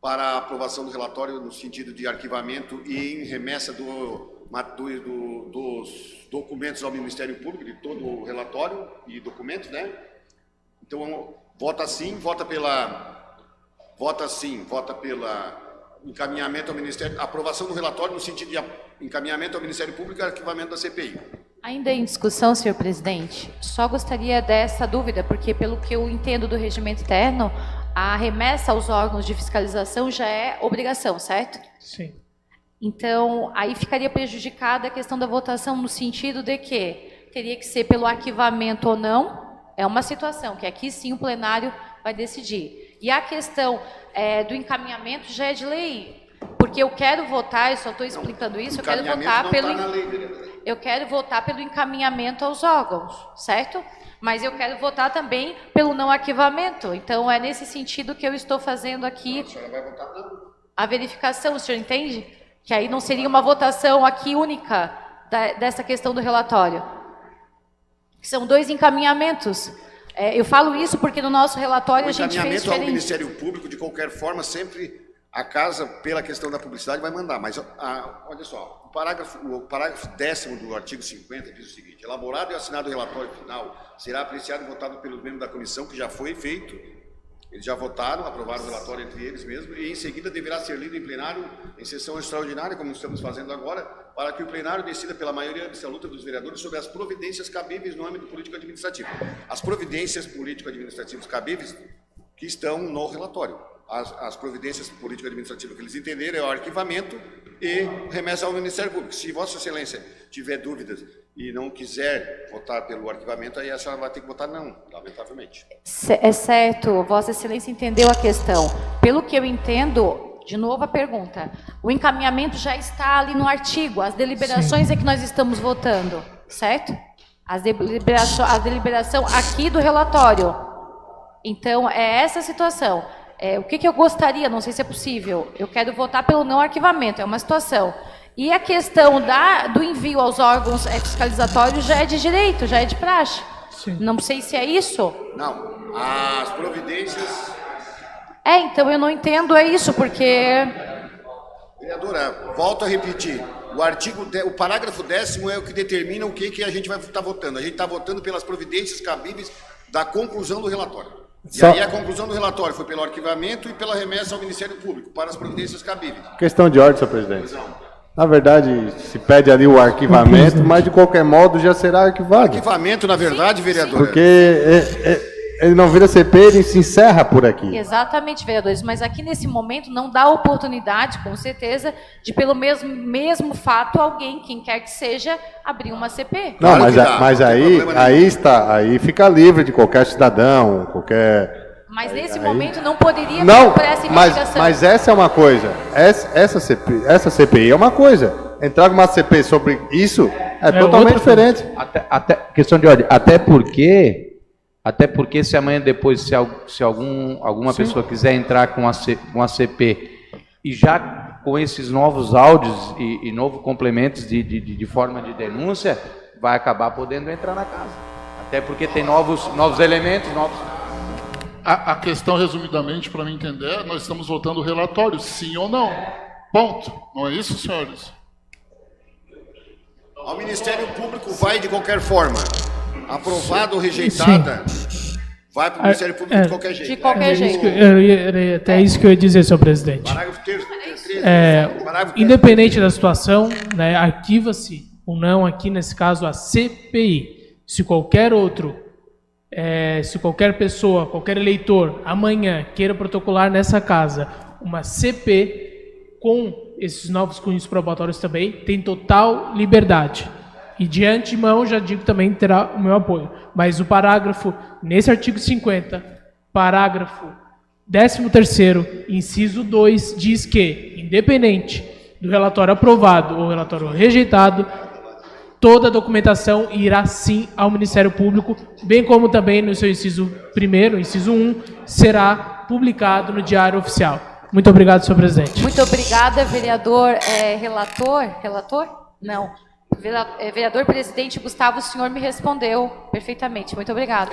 a aprovação do relatório, no sentido de arquivamento e em remessa dos documentos ao Ministério Público, de todo o relatório e documentos, né? Então, vota sim, vota pela encaminhamento ao Ministério, aprovação do relatório no sentido de encaminhamento ao Ministério Público e arquivamento da CPI. Ainda em discussão, senhor presidente, só gostaria dessa dúvida, porque pelo que eu entendo do regimento interno, a remessa aos órgãos de fiscalização já é obrigação, certo? Sim. Então, aí ficaria prejudicada a questão da votação no sentido de que teria que ser pelo arquivamento ou não, é uma situação que aqui sim o plenário vai decidir. E a questão do encaminhamento já é de lei, porque eu quero votar, eu só estou explicando isso, eu quero votar pelo encaminhamento aos órgãos, certo? Mas eu quero votar também pelo não arquivamento. Então, é nesse sentido que eu estou fazendo aqui A senhora vai votar não? a verificação, o senhor entende? Que aí não seria uma votação aqui única dessa questão do relatório. São 2 encaminhamentos. Eu falo isso porque no nosso relatório a gente fez diferente. O encaminhamento ao Ministério Público, de qualquer forma, sempre a casa, pela questão da publicidade, vai mandar. Mas, olha só, o parágrafo 10º do artigo 50 diz o seguinte: elaborado e assinado o relatório final, será apreciado e votado pelos membros da comissão, que já foi feito. Eles já votaram, aprovaram o relatório entre eles mesmos, e em seguida deverá ser lido em plenário, em sessão extraordinária, como estamos fazendo agora, para que o plenário decida pela maioria absoluta dos vereadores sobre as providências cabíveis no âmbito político-administrativo. As providências político-administrativas cabíveis que estão no relatório. As providências político-administrativas que eles entenderem é o arquivamento e remessa ao Ministério Público. Se Vossa Excelência tiver dúvidas e não quiser votar pelo arquivamento, aí a senhora vai ter que votar não, lamentavelmente. É certo, Vossa Excelência entendeu a questão. Pelo que eu entendo, de novo a pergunta, o encaminhamento já está ali no artigo, as deliberações é que nós estamos votando, certo? A deliberação aqui do relatório. Então, é essa a situação. O que eu gostaria, não sei se é possível, eu quero votar pelo não arquivamento, é uma situação. E a questão do envio aos órgãos fiscalizatórios já é de direito, já é de praxe. Sim. Não sei se é isso. Não, as providências... Então eu não entendo, é isso, porque... Vereadora, volto a repetir, o parágrafo 10º é o que determina o que a gente vai estar votando. A gente está votando pelas providências cabíveis da conclusão do relatório. E aí a conclusão do relatório foi pelo arquivamento e pela remessa ao Ministério Público, para as providências cabíveis. Questão de ordem, senhor presidente. Na verdade, se pede ali o arquivamento, mas de qualquer modo já será arquivado. Arquivamento, na verdade, vereadora. Porque ele não vira CP, ele se encerra por aqui. Exatamente, vereadores, mas aqui nesse momento não dá oportunidade, com certeza, de pelo mesmo fato alguém, quem quer que seja, abrir uma CP. Não, Claro mas aí fica livre de qualquer cidadão, qualquer... Mas nesse momento não poderia Não, por essa investigação. mas essa é uma coisa. Essa CPI é uma coisa. Entrar uma CP sobre isso é totalmente diferente. Até questão de ordem. Até porque se amanhã depois, se alguma pessoa quiser entrar com a CP e já com esses novos áudios e novos complementos de forma de denúncia, vai acabar podendo entrar na casa. Até porque tem novos elementos, A questão, resumidamente, para mim entender, nós estamos votando o relatório, sim ou não. Ponto. Não é isso, senhores? Ao Ministério Público vai de qualquer forma. Aprovada ou rejeitada, vai para o Ministério Público de qualquer jeito. De qualquer jeito. Era até isso que eu ia dizer, senhor presidente. Parágrafo 3º. Independente da situação, né, arquiva-se ou não aqui, nesse caso, a CPI. Se qualquer pessoa, qualquer eleitor, amanhã queira protocolar nessa casa uma CP com esses novos cunhos probatórios também, tem total liberdade. E de antemão, já digo também, terá o meu apoio. Mas o parágrafo, nesse artigo 50, parágrafo 13º, inciso 2, diz que, independente do relatório aprovado ou relatório rejeitado, toda a documentação irá sim ao Ministério Público, bem como também no seu inciso 1º, inciso 1, será publicado no Diário Oficial. Muito obrigado, senhor presidente. Muito obrigada, vereador relator? Não. Vereador presidente Gustavo, o senhor me respondeu perfeitamente. Muito obrigada.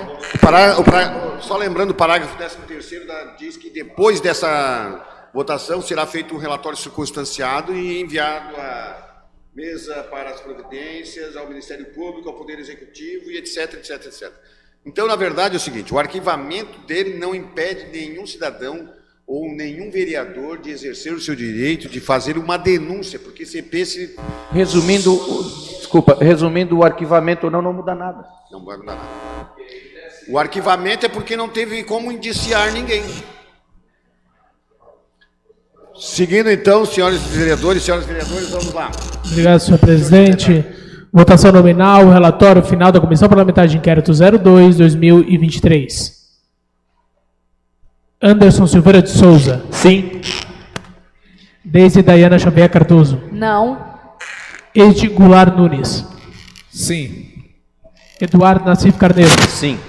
Só lembrando, o parágrafo 13º diz que depois dessa votação será feito um relatório circunstanciado e enviado à mesa para as providências, ao Ministério Público, ao Poder Executivo e etc, etc, etc. Então, na verdade, é o seguinte, o arquivamento dele não impede nenhum cidadão ou nenhum vereador de exercer o seu direito de fazer uma denúncia, porque CP se... Resumindo, o arquivamento ou não muda nada. Não vai mudar nada. O arquivamento é porque não teve como indiciar ninguém. Seguindo, então, senhores vereadores, vamos lá. Obrigado, senhor presidente. Votação nominal, relatório final da Comissão Parlamentar de Inquérito 02/2023. Anderson Silveira de Souza. Sim. Deise Dayana Xavier Cardoso. Não. Edi Goulart Nunes. Sim. Eduardo Nassif Carneiro. Sim.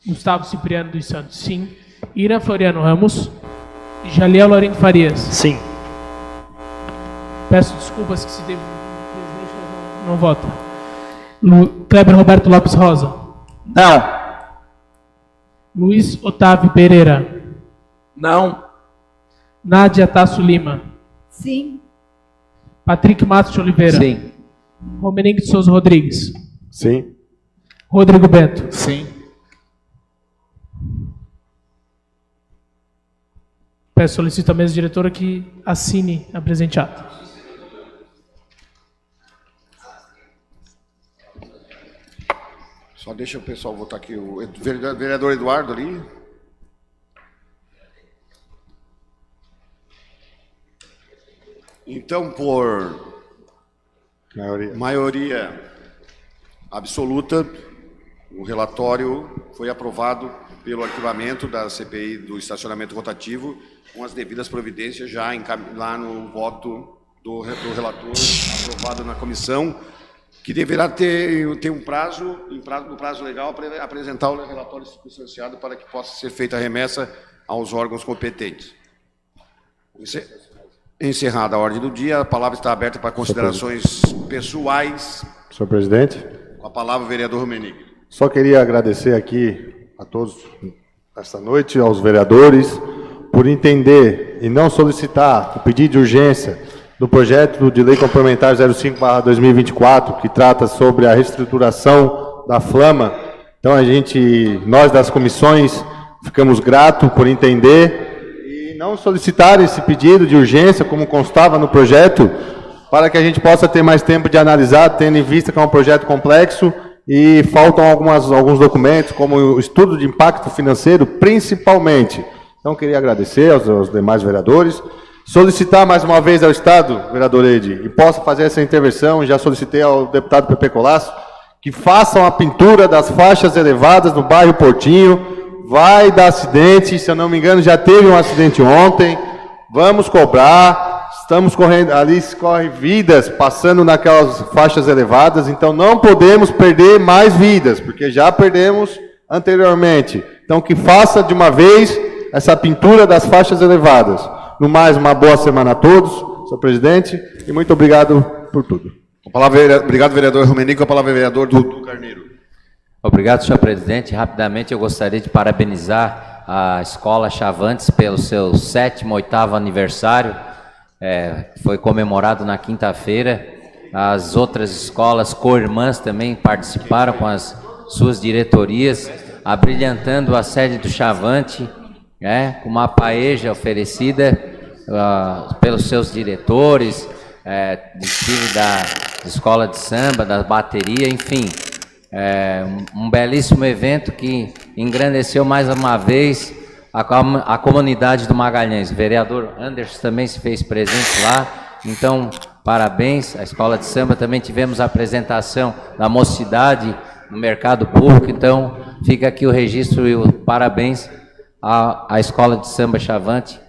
Gustavo Cipriano dos Santos. Sim. Irã Floriano Ramos. Jaliel Lourenço Farias. Sim. Peço desculpas que se teve um presidente que não vota. Kleber Roberto Lopes Rosa. Não. Luiz Otávio Pereira. Não. Nádia Tasso Lima. Sim. Patrick Matos de Oliveira. Sim. Romening de Souza Rodrigues. Sim. Rodrigo Bento. Sim. Solicito à mesa diretora que assine a presente ata. Só deixa o pessoal votar aqui. O vereador Eduardo ali. Então, por maioria absoluta, o relatório foi aprovado pelo arquivamento da CPI do estacionamento rotativo, com as devidas providências já lá no voto do relator aprovado na comissão, que deverá ter um prazo, no prazo legal, para apresentar o relatório circunstanciado para que possa ser feita a remessa aos órgãos competentes. Encerrada a ordem do dia, a palavra está aberta para considerações pessoais. Senhor presidente. Com a palavra, o vereador Romenig. Só queria agradecer aqui a todos esta noite, aos vereadores, por entender e não solicitar o pedido de urgência do projeto de lei complementar 05/2024, que trata sobre a reestruturação da Flama. Então, nós das comissões, ficamos gratos por entender e não solicitar esse pedido de urgência, como constava no projeto, para que a gente possa ter mais tempo de analisar, tendo em vista que é um projeto complexo e faltam alguns documentos, como o estudo de impacto financeiro, principalmente. Então, queria agradecer aos demais vereadores, solicitar mais uma vez ao Estado, vereador Edi, e possa fazer essa intervenção, já solicitei ao deputado Pepe Colasso, que façam a pintura das faixas elevadas no bairro Portinho. Vai dar acidente, se eu não me engano, já teve um acidente ontem, vamos cobrar, estamos correndo, ali corre vidas passando naquelas faixas elevadas, então não podemos perder mais vidas, porque já perdemos anteriormente. Então, que faça de uma vez essa pintura das faixas elevadas. No mais, uma boa semana a todos, senhor presidente, e muito obrigado por tudo. Obrigado, vereador Romenig. Com a palavra, vereador Dudu Carneiro. Obrigado, senhor presidente. Rapidamente, eu gostaria de parabenizar a Escola Chavantes pelo seu 7º, 8º aniversário. Foi comemorado na quinta-feira. As outras escolas co-irmãs também participaram com as suas diretorias, abrilhantando a sede do Chavante, com uma paeja oferecida pelos seus diretores, desfile da escola de samba, da bateria, enfim. Um belíssimo evento que engrandeceu mais uma vez a comunidade do Magalhães. O vereador Anderson também se fez presente lá, então parabéns. A escola de samba também tivemos a apresentação da mocidade no mercado público, então fica aqui o registro e o parabéns à escola de samba Chavante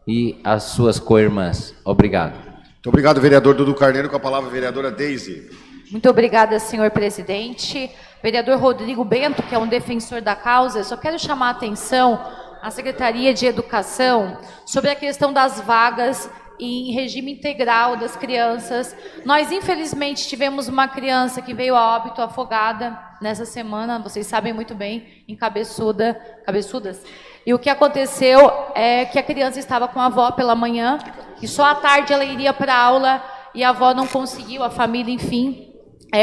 e às suas co-irmãs. Obrigado. Muito obrigado, vereador Dudu Carneiro. Com a palavra, a vereadora Deise. Muito obrigada, senhor presidente. Vereador Rodrigo Bento, que é um defensor da causa, eu só quero chamar a atenção à Secretaria de Educação sobre a questão das vagas em regime integral das crianças. Nós, infelizmente, tivemos uma criança que veio a óbito afogada nessa semana, vocês sabem muito bem, em Cabeçudas. E o que aconteceu é que a criança estava com a avó pela manhã, e só à tarde ela iria para a aula, e a avó não conseguiu, a família, enfim,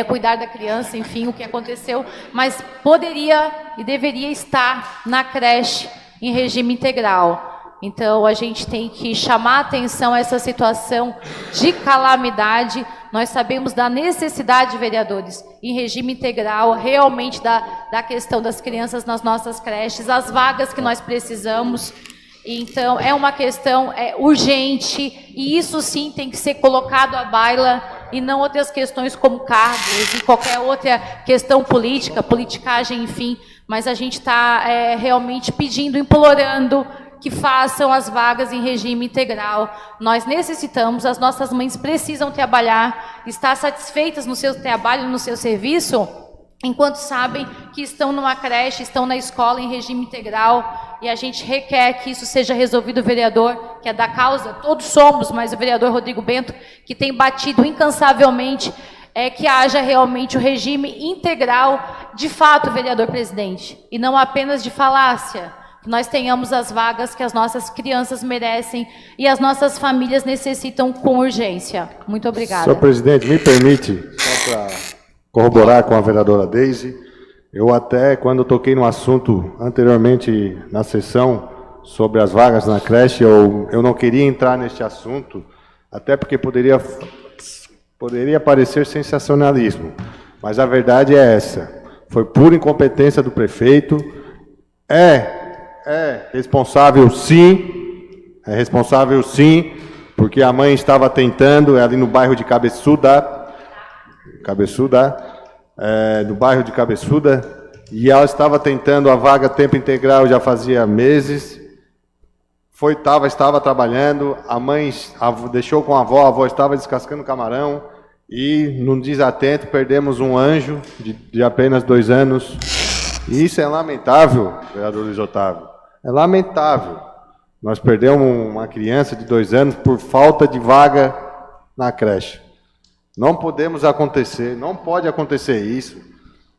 cuidar da criança, enfim, o que aconteceu, mas poderia e deveria estar na creche em regime integral. Então, a gente tem que chamar a atenção a essa situação de calamidade. Nós sabemos da necessidade, vereadores, em regime integral, realmente da questão das crianças nas nossas creches, as vagas que nós precisamos. Então, é uma questão urgente, e isso sim tem que ser colocado à baila, e não outras questões como cargos e qualquer outra questão política, politicagem, enfim. Mas a gente está realmente pedindo, implorando, que façam as vagas em regime integral. Nós necessitamos, as nossas mães precisam trabalhar, estar satisfeitas no seu trabalho, no seu serviço, enquanto sabem que estão numa creche, estão na escola em regime integral, e a gente requer que isso seja resolvido. O vereador, que é da causa, todos somos, mas o vereador Rodrigo Bento, que tem batido incansavelmente, que haja realmente o regime integral, de fato, vereador presidente, e não apenas de falácia. Nós tenhamos as vagas que as nossas crianças merecem e as nossas famílias necessitam com urgência. Muito obrigada. Senhor presidente, me permite, só para corroborar com a vereadora Deise, eu até, quando toquei no assunto anteriormente na sessão sobre as vagas na creche, eu não queria entrar neste assunto, até porque poderia parecer sensacionalismo, mas a verdade é essa. Foi pura incompetência do prefeito, é responsável sim, porque a mãe estava tentando, ali no bairro de no bairro de Cabeçuda, e ela estava tentando a vaga tempo integral já fazia meses, estava trabalhando, a mãe deixou com a avó estava descascando camarão, e num desatento perdemos um anjo de apenas 2 anos, e isso é lamentável, vereador Luiz Otávio. É lamentável. Nós perdemos uma criança de 2 anos por falta de vaga na creche. Não podemos acontecer, não pode acontecer isso.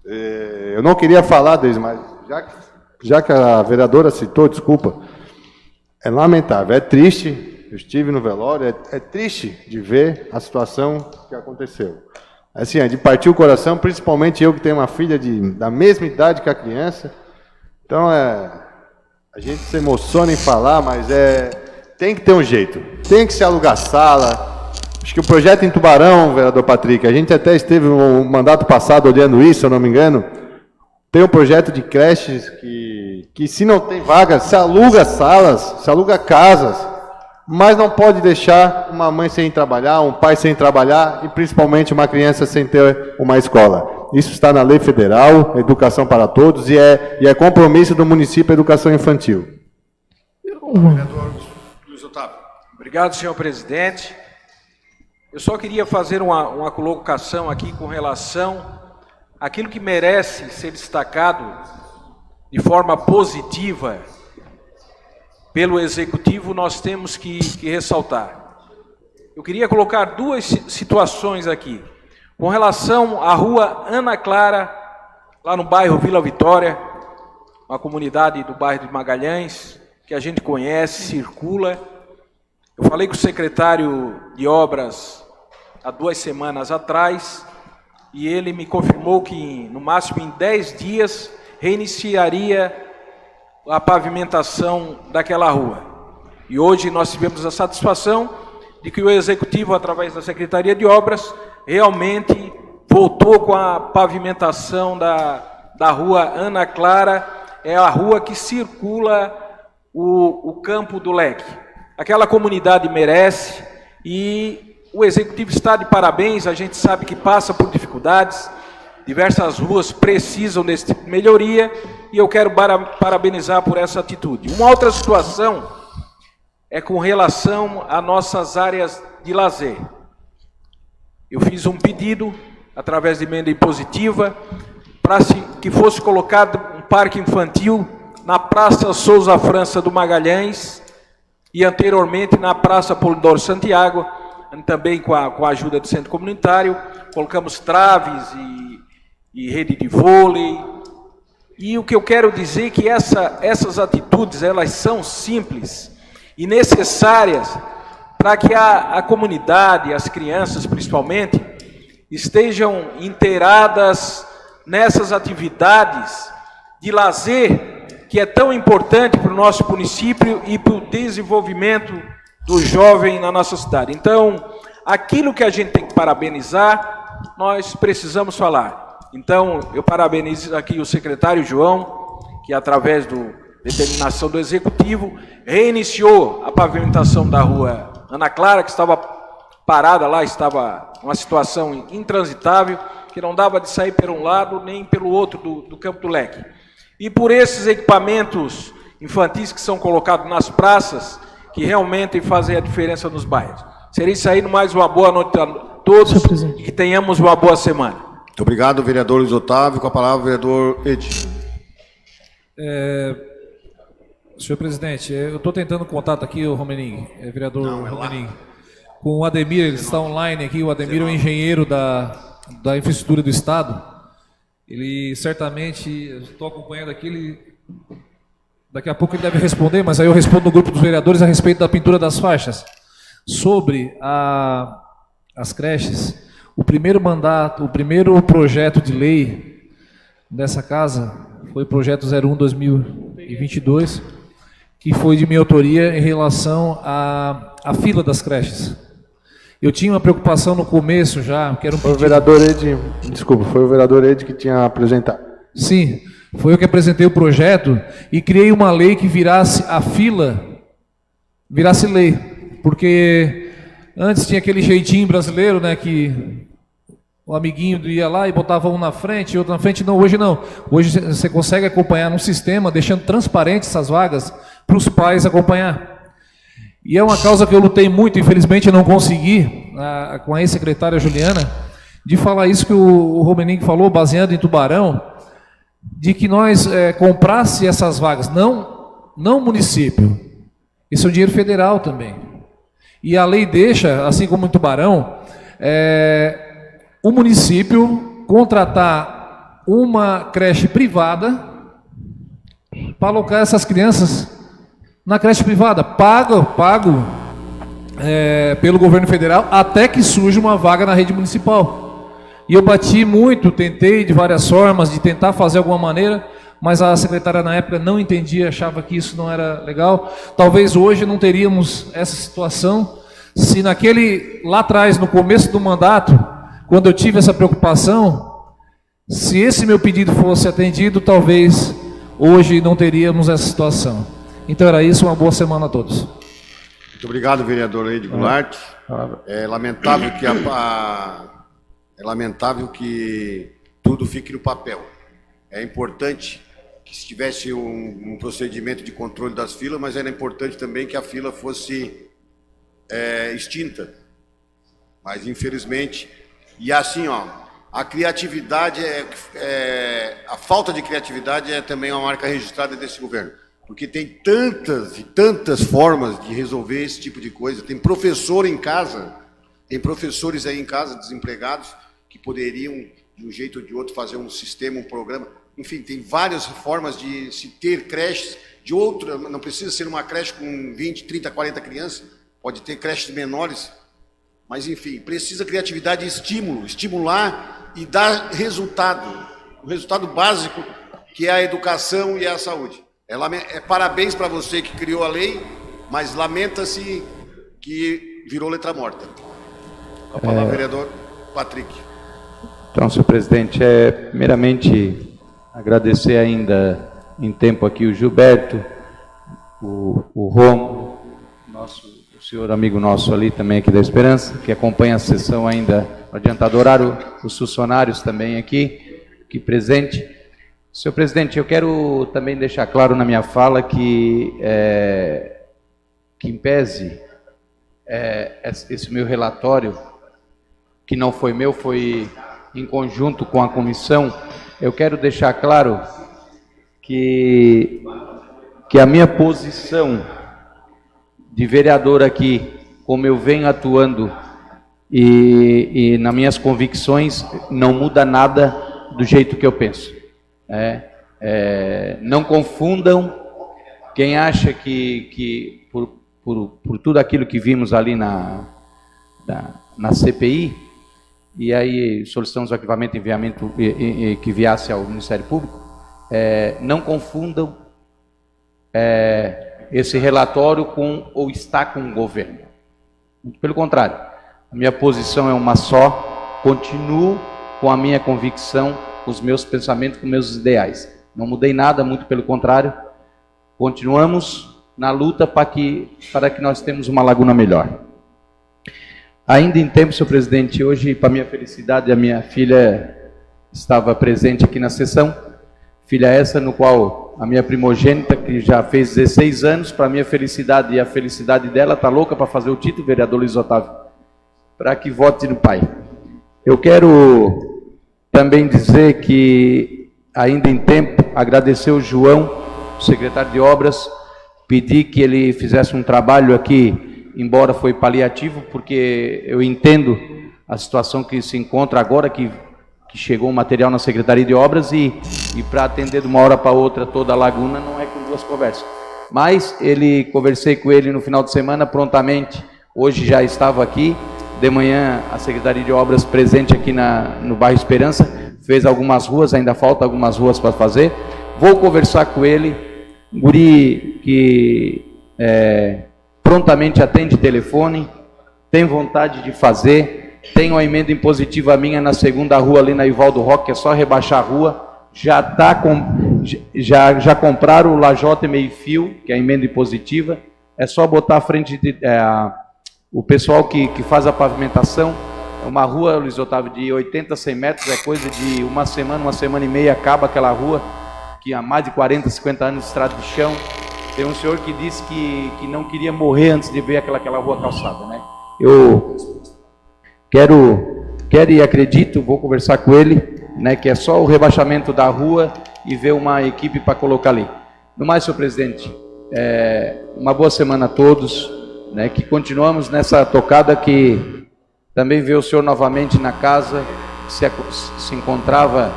Eu não queria falar deles, mas já que a vereadora citou, desculpa, é lamentável, é triste. Eu estive no velório, é triste de ver a situação que aconteceu. Assim, é de partir o coração, principalmente eu que tenho uma filha da mesma idade que a criança. Então, a gente se emociona em falar, mas tem que ter um jeito. Tem que se alugar sala. Acho que o projeto em Tubarão, vereador Patrick, a gente até esteve no mandato passado olhando isso, se eu não me engano. Tem um projeto de creches que se não tem vaga, se aluga salas, se aluga casas, mas não pode deixar uma mãe sem trabalhar, um pai sem trabalhar e principalmente uma criança sem ter uma escola. Isso está na lei federal, educação para todos, e é compromisso do município a educação infantil. Vereador Luiz Otávio. Obrigado, senhor presidente. Eu só queria fazer uma colocação aqui com relação àquilo que merece ser destacado de forma positiva pelo Executivo, nós temos que ressaltar. Eu queria colocar 2 situações aqui. Com relação à rua Ana Clara, lá no bairro Vila Vitória, uma comunidade do bairro de Magalhães, que a gente conhece, circula. Eu falei com o secretário de obras há 2 semanas atrás, e ele me confirmou que, no máximo em 10 dias, reiniciaria a pavimentação daquela rua. E hoje nós tivemos a satisfação de que o Executivo, através da Secretaria de Obras, realmente voltou com a pavimentação da rua Ana Clara, é a rua que circula o campo do Leque. Aquela comunidade merece, e o Executivo está de parabéns. A gente sabe que passa por dificuldades, diversas ruas precisam desse tipo de melhoria, e eu quero parabenizar por essa atitude. Uma outra situação é com relação às nossas áreas de lazer. Eu fiz um pedido, através de emenda impositiva, para que fosse colocado um parque infantil na Praça Souza França do Magalhães e anteriormente na Praça Polidoro Santiago, também com a ajuda do centro comunitário. Colocamos traves e rede de vôlei. E o que eu quero dizer é que essas atitudes, elas são simples e necessárias para que a comunidade, as crianças principalmente, estejam inteiradas nessas atividades de lazer que é tão importante para o nosso município e para o desenvolvimento do jovem na nossa cidade. Então, aquilo que a gente tem que parabenizar, nós precisamos falar. Então, eu parabenizo aqui o secretário João, que através da determinação do Executivo, reiniciou a pavimentação da rua Ana Clara, que estava parada lá, estava uma situação intransitável, que não dava de sair por um lado nem pelo outro do Campo do Leque. E por esses equipamentos infantis que são colocados nas praças, que realmente fazem a diferença nos bairros. Seria isso aí, mais uma boa noite a todos e que tenhamos uma boa semana. Muito obrigado, vereador Luiz Otávio. Com a palavra, o vereador Edi. Senhor presidente, eu estou tentando contato aqui, o Romening, vereador Romening, com o Ademir, ele está online aqui. O Ademir é um engenheiro da infraestrutura do Estado. Ele certamente, eu estou acompanhando aqui, daqui a pouco ele deve responder, mas aí eu respondo no grupo dos vereadores a respeito da pintura das faixas. Sobre as creches, o primeiro projeto de lei dessa casa foi o projeto 01/2022, que foi de minha autoria em relação à fila das creches. Eu tinha uma preocupação no começo já, que era Foi o vereador Edi, desculpa, foi o vereador Edi que tinha apresentado. Sim, foi eu que apresentei o projeto e criei uma lei que virasse a fila, virasse lei. Porque antes tinha aquele jeitinho brasileiro, né, que o amiguinho ia lá e botava um na frente, outro na frente. Não, hoje não. Hoje você consegue acompanhar num sistema, deixando transparente essas vagas para os pais acompanhar. E é uma causa que eu lutei muito, infelizmente eu não consegui, com a ex-secretária Juliana, de falar isso que o Romening falou, baseado em Tubarão, de que nós comprasse essas vagas, não o município. Isso é um dinheiro federal também. E a lei deixa, assim como em Tubarão, o município contratar uma creche privada para alocar essas crianças na creche privada, pago pelo governo federal, até que surja uma vaga na rede municipal. E eu bati muito, tentei de várias formas, de tentar fazer alguma maneira, mas a secretária na época não entendia, achava que isso não era legal. Talvez hoje não teríamos essa situação, se lá atrás, no começo do mandato, quando eu tive essa preocupação, se esse meu pedido fosse atendido, talvez hoje não teríamos essa situação. Então era isso, uma boa semana a todos. Muito obrigado, vereador Edi Goulart. É lamentável que tudo fique no papel. É importante que se tivesse um procedimento de controle das filas, mas era importante também que a fila fosse extinta. Mas infelizmente, e assim, a criatividade a falta de criatividade é também uma marca registrada desse governo. Porque tem tantas e tantas formas de resolver esse tipo de coisa. Tem professor em casa, tem professores aí em casa, desempregados, que poderiam, de um jeito ou de outro, fazer um sistema, um programa. Enfim, tem várias formas de se ter creches, de outra, não precisa ser uma creche com 20, 30, 40 crianças, pode ter creches menores, mas enfim, precisa criatividade e estímulo, estimular e dar resultado, o resultado básico, que é a educação e a saúde. Parabéns para você que criou a lei, mas lamenta-se que virou letra morta. A palavra, vereador Patrick. Então, senhor presidente, primeiramente agradecer ainda em tempo aqui o Gilberto, o Romo, o senhor amigo nosso ali também aqui da Esperança, que acompanha a sessão ainda no adiantado horário, os funcionários também aqui presente. Senhor presidente, eu quero também deixar claro na minha fala que em pese esse meu relatório, que não foi meu, foi em conjunto com a comissão, eu quero deixar claro que que a minha posição de vereador aqui, como eu venho atuando e nas minhas convicções, não muda nada do jeito que eu penso. Não confundam quem acha que por tudo aquilo que vimos ali na CPI, e aí solicitamos o arquivamento e enviamento que viesse ao Ministério Público, não confundam esse relatório com ou está com o governo. Pelo contrário, a minha posição é uma só, continuo com a minha convicção, com os meus pensamentos, com meus ideais. Não mudei nada, muito pelo contrário, continuamos na luta para que nós tenhamos uma Laguna melhor. Ainda em tempo, senhor presidente, hoje, para minha felicidade, a minha filha estava presente aqui na sessão, filha essa no qual a minha primogênita, que já fez 16 anos, para minha felicidade e a felicidade dela, está louca para fazer o título, vereador Luiz Otávio, para que vote no pai. Eu quero também dizer que, ainda em tempo, agradecer o João, o secretário de obras, pedir que ele fizesse um trabalho aqui, embora foi paliativo, porque eu entendo a situação que se encontra agora, que chegou o material na Secretaria de Obras e para atender de uma hora para outra toda a laguna não é com duas conversas. Mas conversei com ele no final de semana, prontamente, hoje já estava aqui, de manhã a Secretaria de Obras presente aqui no bairro Esperança, fez algumas ruas, ainda falta algumas ruas para fazer, vou conversar com ele, guri que prontamente atende telefone, tem vontade de fazer, tem uma emenda impositiva minha na segunda rua ali na Ivaldo Roque, que é só rebaixar a rua, já compraram o lajota meio fio, que é a emenda impositiva, é só botar à frente o pessoal que faz a pavimentação, é uma rua, Luiz Otávio, de 80 a 100 metros, é coisa de uma semana e meia, acaba aquela rua, que há mais de 40, 50 anos de estrada de chão. Tem um senhor que disse que não queria morrer antes de ver aquela rua calçada, né? Eu quero e acredito, vou conversar com ele, né, que é só o rebaixamento da rua e ver uma equipe para colocar ali. No mais, senhor presidente, uma boa semana a todos, né, que continuamos nessa tocada, que também ver o senhor novamente na casa, se encontrava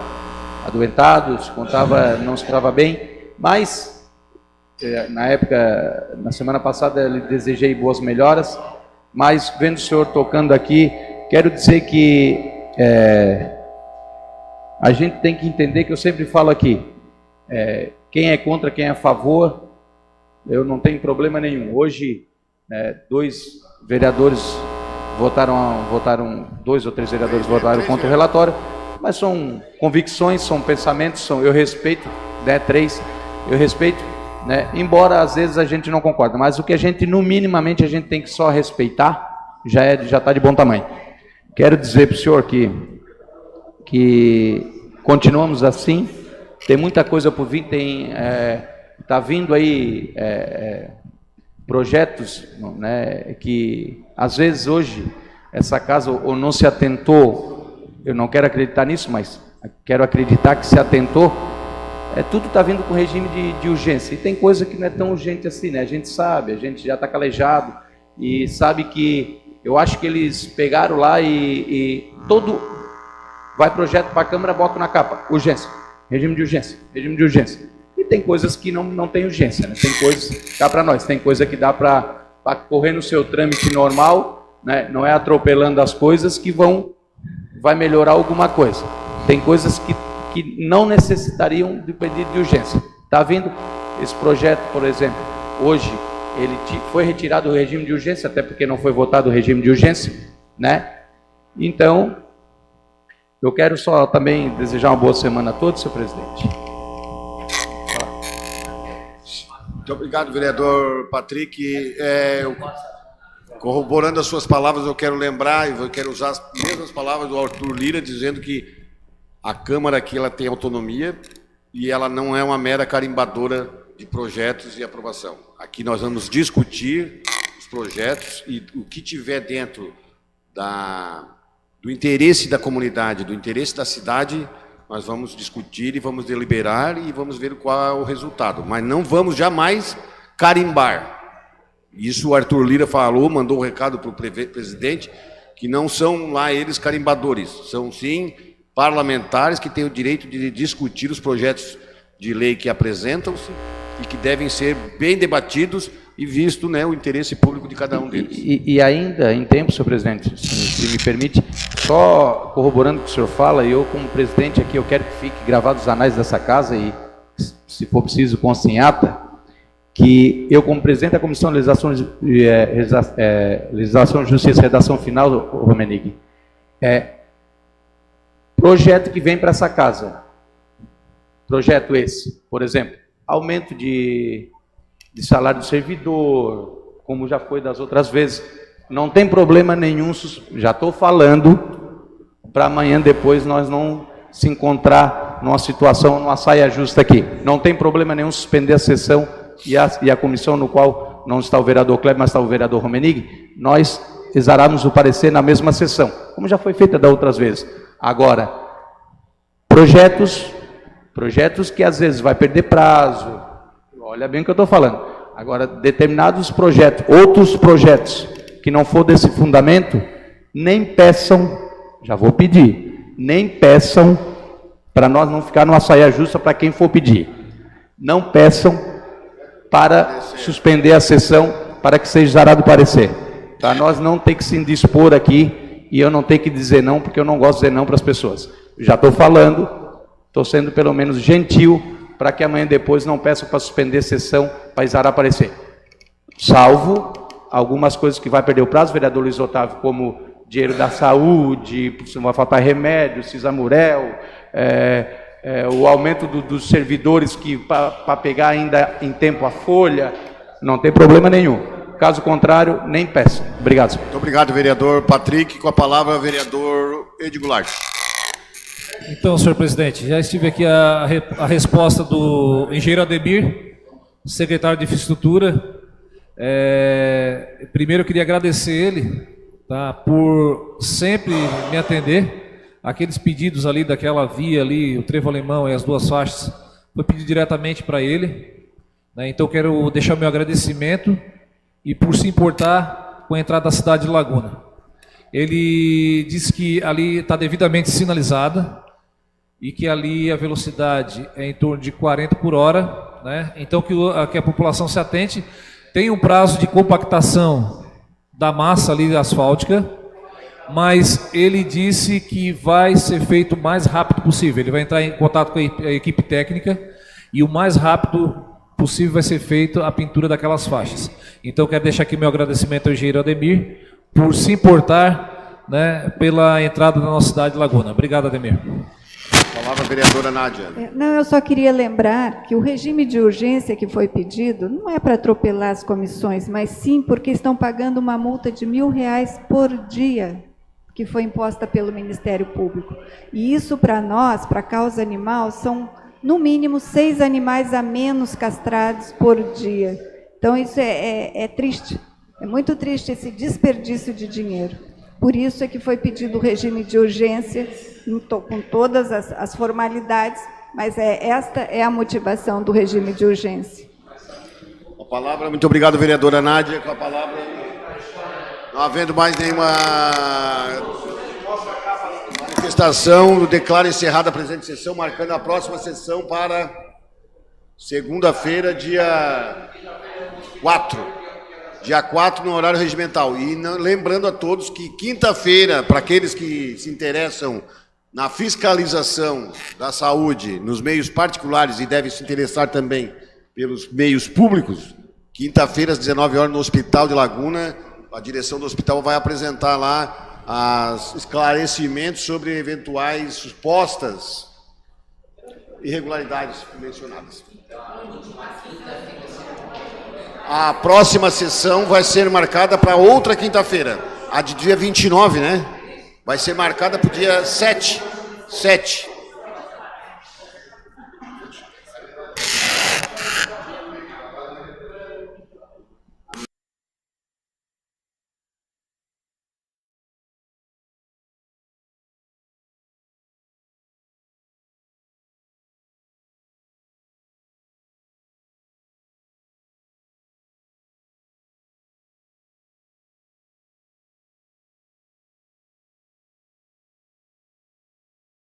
adoentado, não se encontrava bem, mas na época, na semana passada, eu lhe desejei boas melhoras, mas vendo o senhor tocando aqui, quero dizer que a gente tem que entender que eu sempre falo aqui, quem é contra, quem é a favor, eu não tenho problema nenhum. Hoje, 2 vereadores votaram 2 ou 3 vereadores votaram contra o relatório, mas são convicções, são pensamentos, eu respeito, 3, eu respeito, né? Embora às vezes a gente não concorda, mas o que a gente, no minimamente, a gente tem que só respeitar, já está de bom tamanho. Quero dizer para o senhor que continuamos assim, tem muita coisa por vir, está vindo aí projetos, né, que às vezes hoje essa casa ou não se atentou, eu não quero acreditar nisso, mas quero acreditar que se atentou, tudo está vindo com regime de urgência, e tem coisa que não é tão urgente assim, né? A gente sabe, a gente já está calejado, e sabe que, eu acho que eles pegaram lá e todo, vai projeto para a Câmara, bota na capa, urgência, regime de urgência, e tem coisas que não tem urgência, né? Tem coisas que dá para nós, tem coisa que dá para correr no seu trâmite normal, né? Não é atropelando as coisas que vai melhorar alguma coisa, tem coisas que não necessitariam de pedido de urgência. Está vindo esse projeto, por exemplo, hoje ele foi retirado do regime de urgência, até porque não foi votado o regime de urgência, né? Então, eu quero só também desejar uma boa semana a todos, senhor presidente. Muito obrigado, vereador Patrick. Corroborando as suas palavras, eu quero lembrar, e eu quero usar as mesmas palavras do Arthur Lira, dizendo que a Câmara aqui ela tem autonomia e ela não é uma mera carimbadora de projetos e aprovação. Aqui nós vamos discutir os projetos e o que tiver dentro do interesse da comunidade, do interesse da cidade, nós vamos discutir e vamos deliberar e vamos ver qual é o resultado. Mas não vamos jamais carimbar. Isso o Arthur Lira falou, mandou um recado para o presidente, que não são lá eles carimbadores, são sim parlamentares que têm o direito de discutir os projetos de lei que apresentam-se e que devem ser bem debatidos e visto, né, o interesse público de cada um deles. E ainda em tempo, senhor presidente, se me permite, só corroborando o que o senhor fala, eu como presidente aqui, eu quero que fique gravado os anais dessa casa e, se for preciso, conste em ata, que eu, como presidente da Comissão de Legislação, Justiça e Redação Final, Romenig, projeto que vem para essa casa, projeto esse, por exemplo, aumento de salário do servidor, como já foi das outras vezes, não tem problema nenhum, já estou falando, para amanhã depois nós não se encontrar numa situação, numa saia justa aqui, não tem problema nenhum suspender a sessão e a comissão no qual não está o vereador Kleber, mas está o vereador Romenig, nós exaramos o parecer na mesma sessão, como já foi feita da outras vezes. Agora, projetos que às vezes vai perder prazo, olha bem o que eu estou falando. Agora, determinados projetos, outros projetos que não for desse fundamento, nem peçam, já vou pedir, nem peçam, para nós não ficar numa saia justa para quem for pedir, não peçam para suspender a sessão, para que seja exarado o parecer. Para nós não ter que se indispor aqui, e eu não ter que dizer não, porque eu não gosto de dizer não para as pessoas. Já estou falando, estou sendo pelo menos gentil, para que amanhã depois não peçam para suspender a sessão, para exarar o parecer. Salvo algumas coisas que vai perder o prazo, vereador Luiz Otávio, como dinheiro da saúde, se não vai faltar remédio, Cisamurel, o aumento dos servidores que para pegar ainda em tempo a folha, não tem problema nenhum. Caso contrário, nem peçam. Obrigado, senhor. Muito obrigado, vereador Patrick. Com a palavra, vereador Edi Goulart. Então, senhor presidente, já estive aqui a resposta do engenheiro Ademir, secretário de Infraestrutura. Primeiro eu queria agradecer ele, tá, por sempre me atender. Aqueles pedidos ali daquela via ali, o trevo alemão e as duas faixas, foi pedido diretamente para ele, né? Então quero deixar meu agradecimento e por se importar com a entrada da cidade de Laguna. Ele disse que ali está devidamente sinalizada e que ali a velocidade é em torno de 40 por hora, né? Então que a população se atente. Tem um prazo de compactação da massa ali asfáltica, mas ele disse que vai ser feito o mais rápido possível. Ele vai entrar em contato com a equipe técnica e o mais rápido possível vai ser feito a pintura daquelas faixas. Então, quero deixar aqui meu agradecimento ao engenheiro Ademir por se importar, né, pela entrada da nossa cidade de Laguna. Obrigado, Ademir. Palavra, vereadora Nádia. Não, eu só queria lembrar que o regime de urgência que foi pedido não é para atropelar as comissões, mas sim porque estão pagando uma multa de R$1.000 por dia, que foi imposta pelo Ministério Público. E isso, para nós, para a causa animal, são, no mínimo, 6 animais a menos castrados por dia. Então, isso é triste. É muito triste esse desperdício de dinheiro. Por isso é que foi pedido o regime de urgência, com todas as formalidades, mas esta é a motivação do regime de urgência. A palavra, muito obrigado, vereadora Nádia. Com a palavra, não havendo mais nenhuma manifestação, eu declaro encerrada a presente sessão, marcando a próxima sessão para segunda-feira, dia 4. Dia 4, no horário regimental. E lembrando a todos que quinta-feira, para aqueles que se interessam na fiscalização da saúde nos meios particulares e devem se interessar também pelos meios públicos, quinta-feira, às 19 horas, no Hospital de Laguna, a direção do hospital vai apresentar lá os esclarecimentos sobre eventuais supostas irregularidades mencionadas. A próxima sessão vai ser marcada para outra quinta-feira, a de dia 29, né? Vai ser marcada para o dia 7.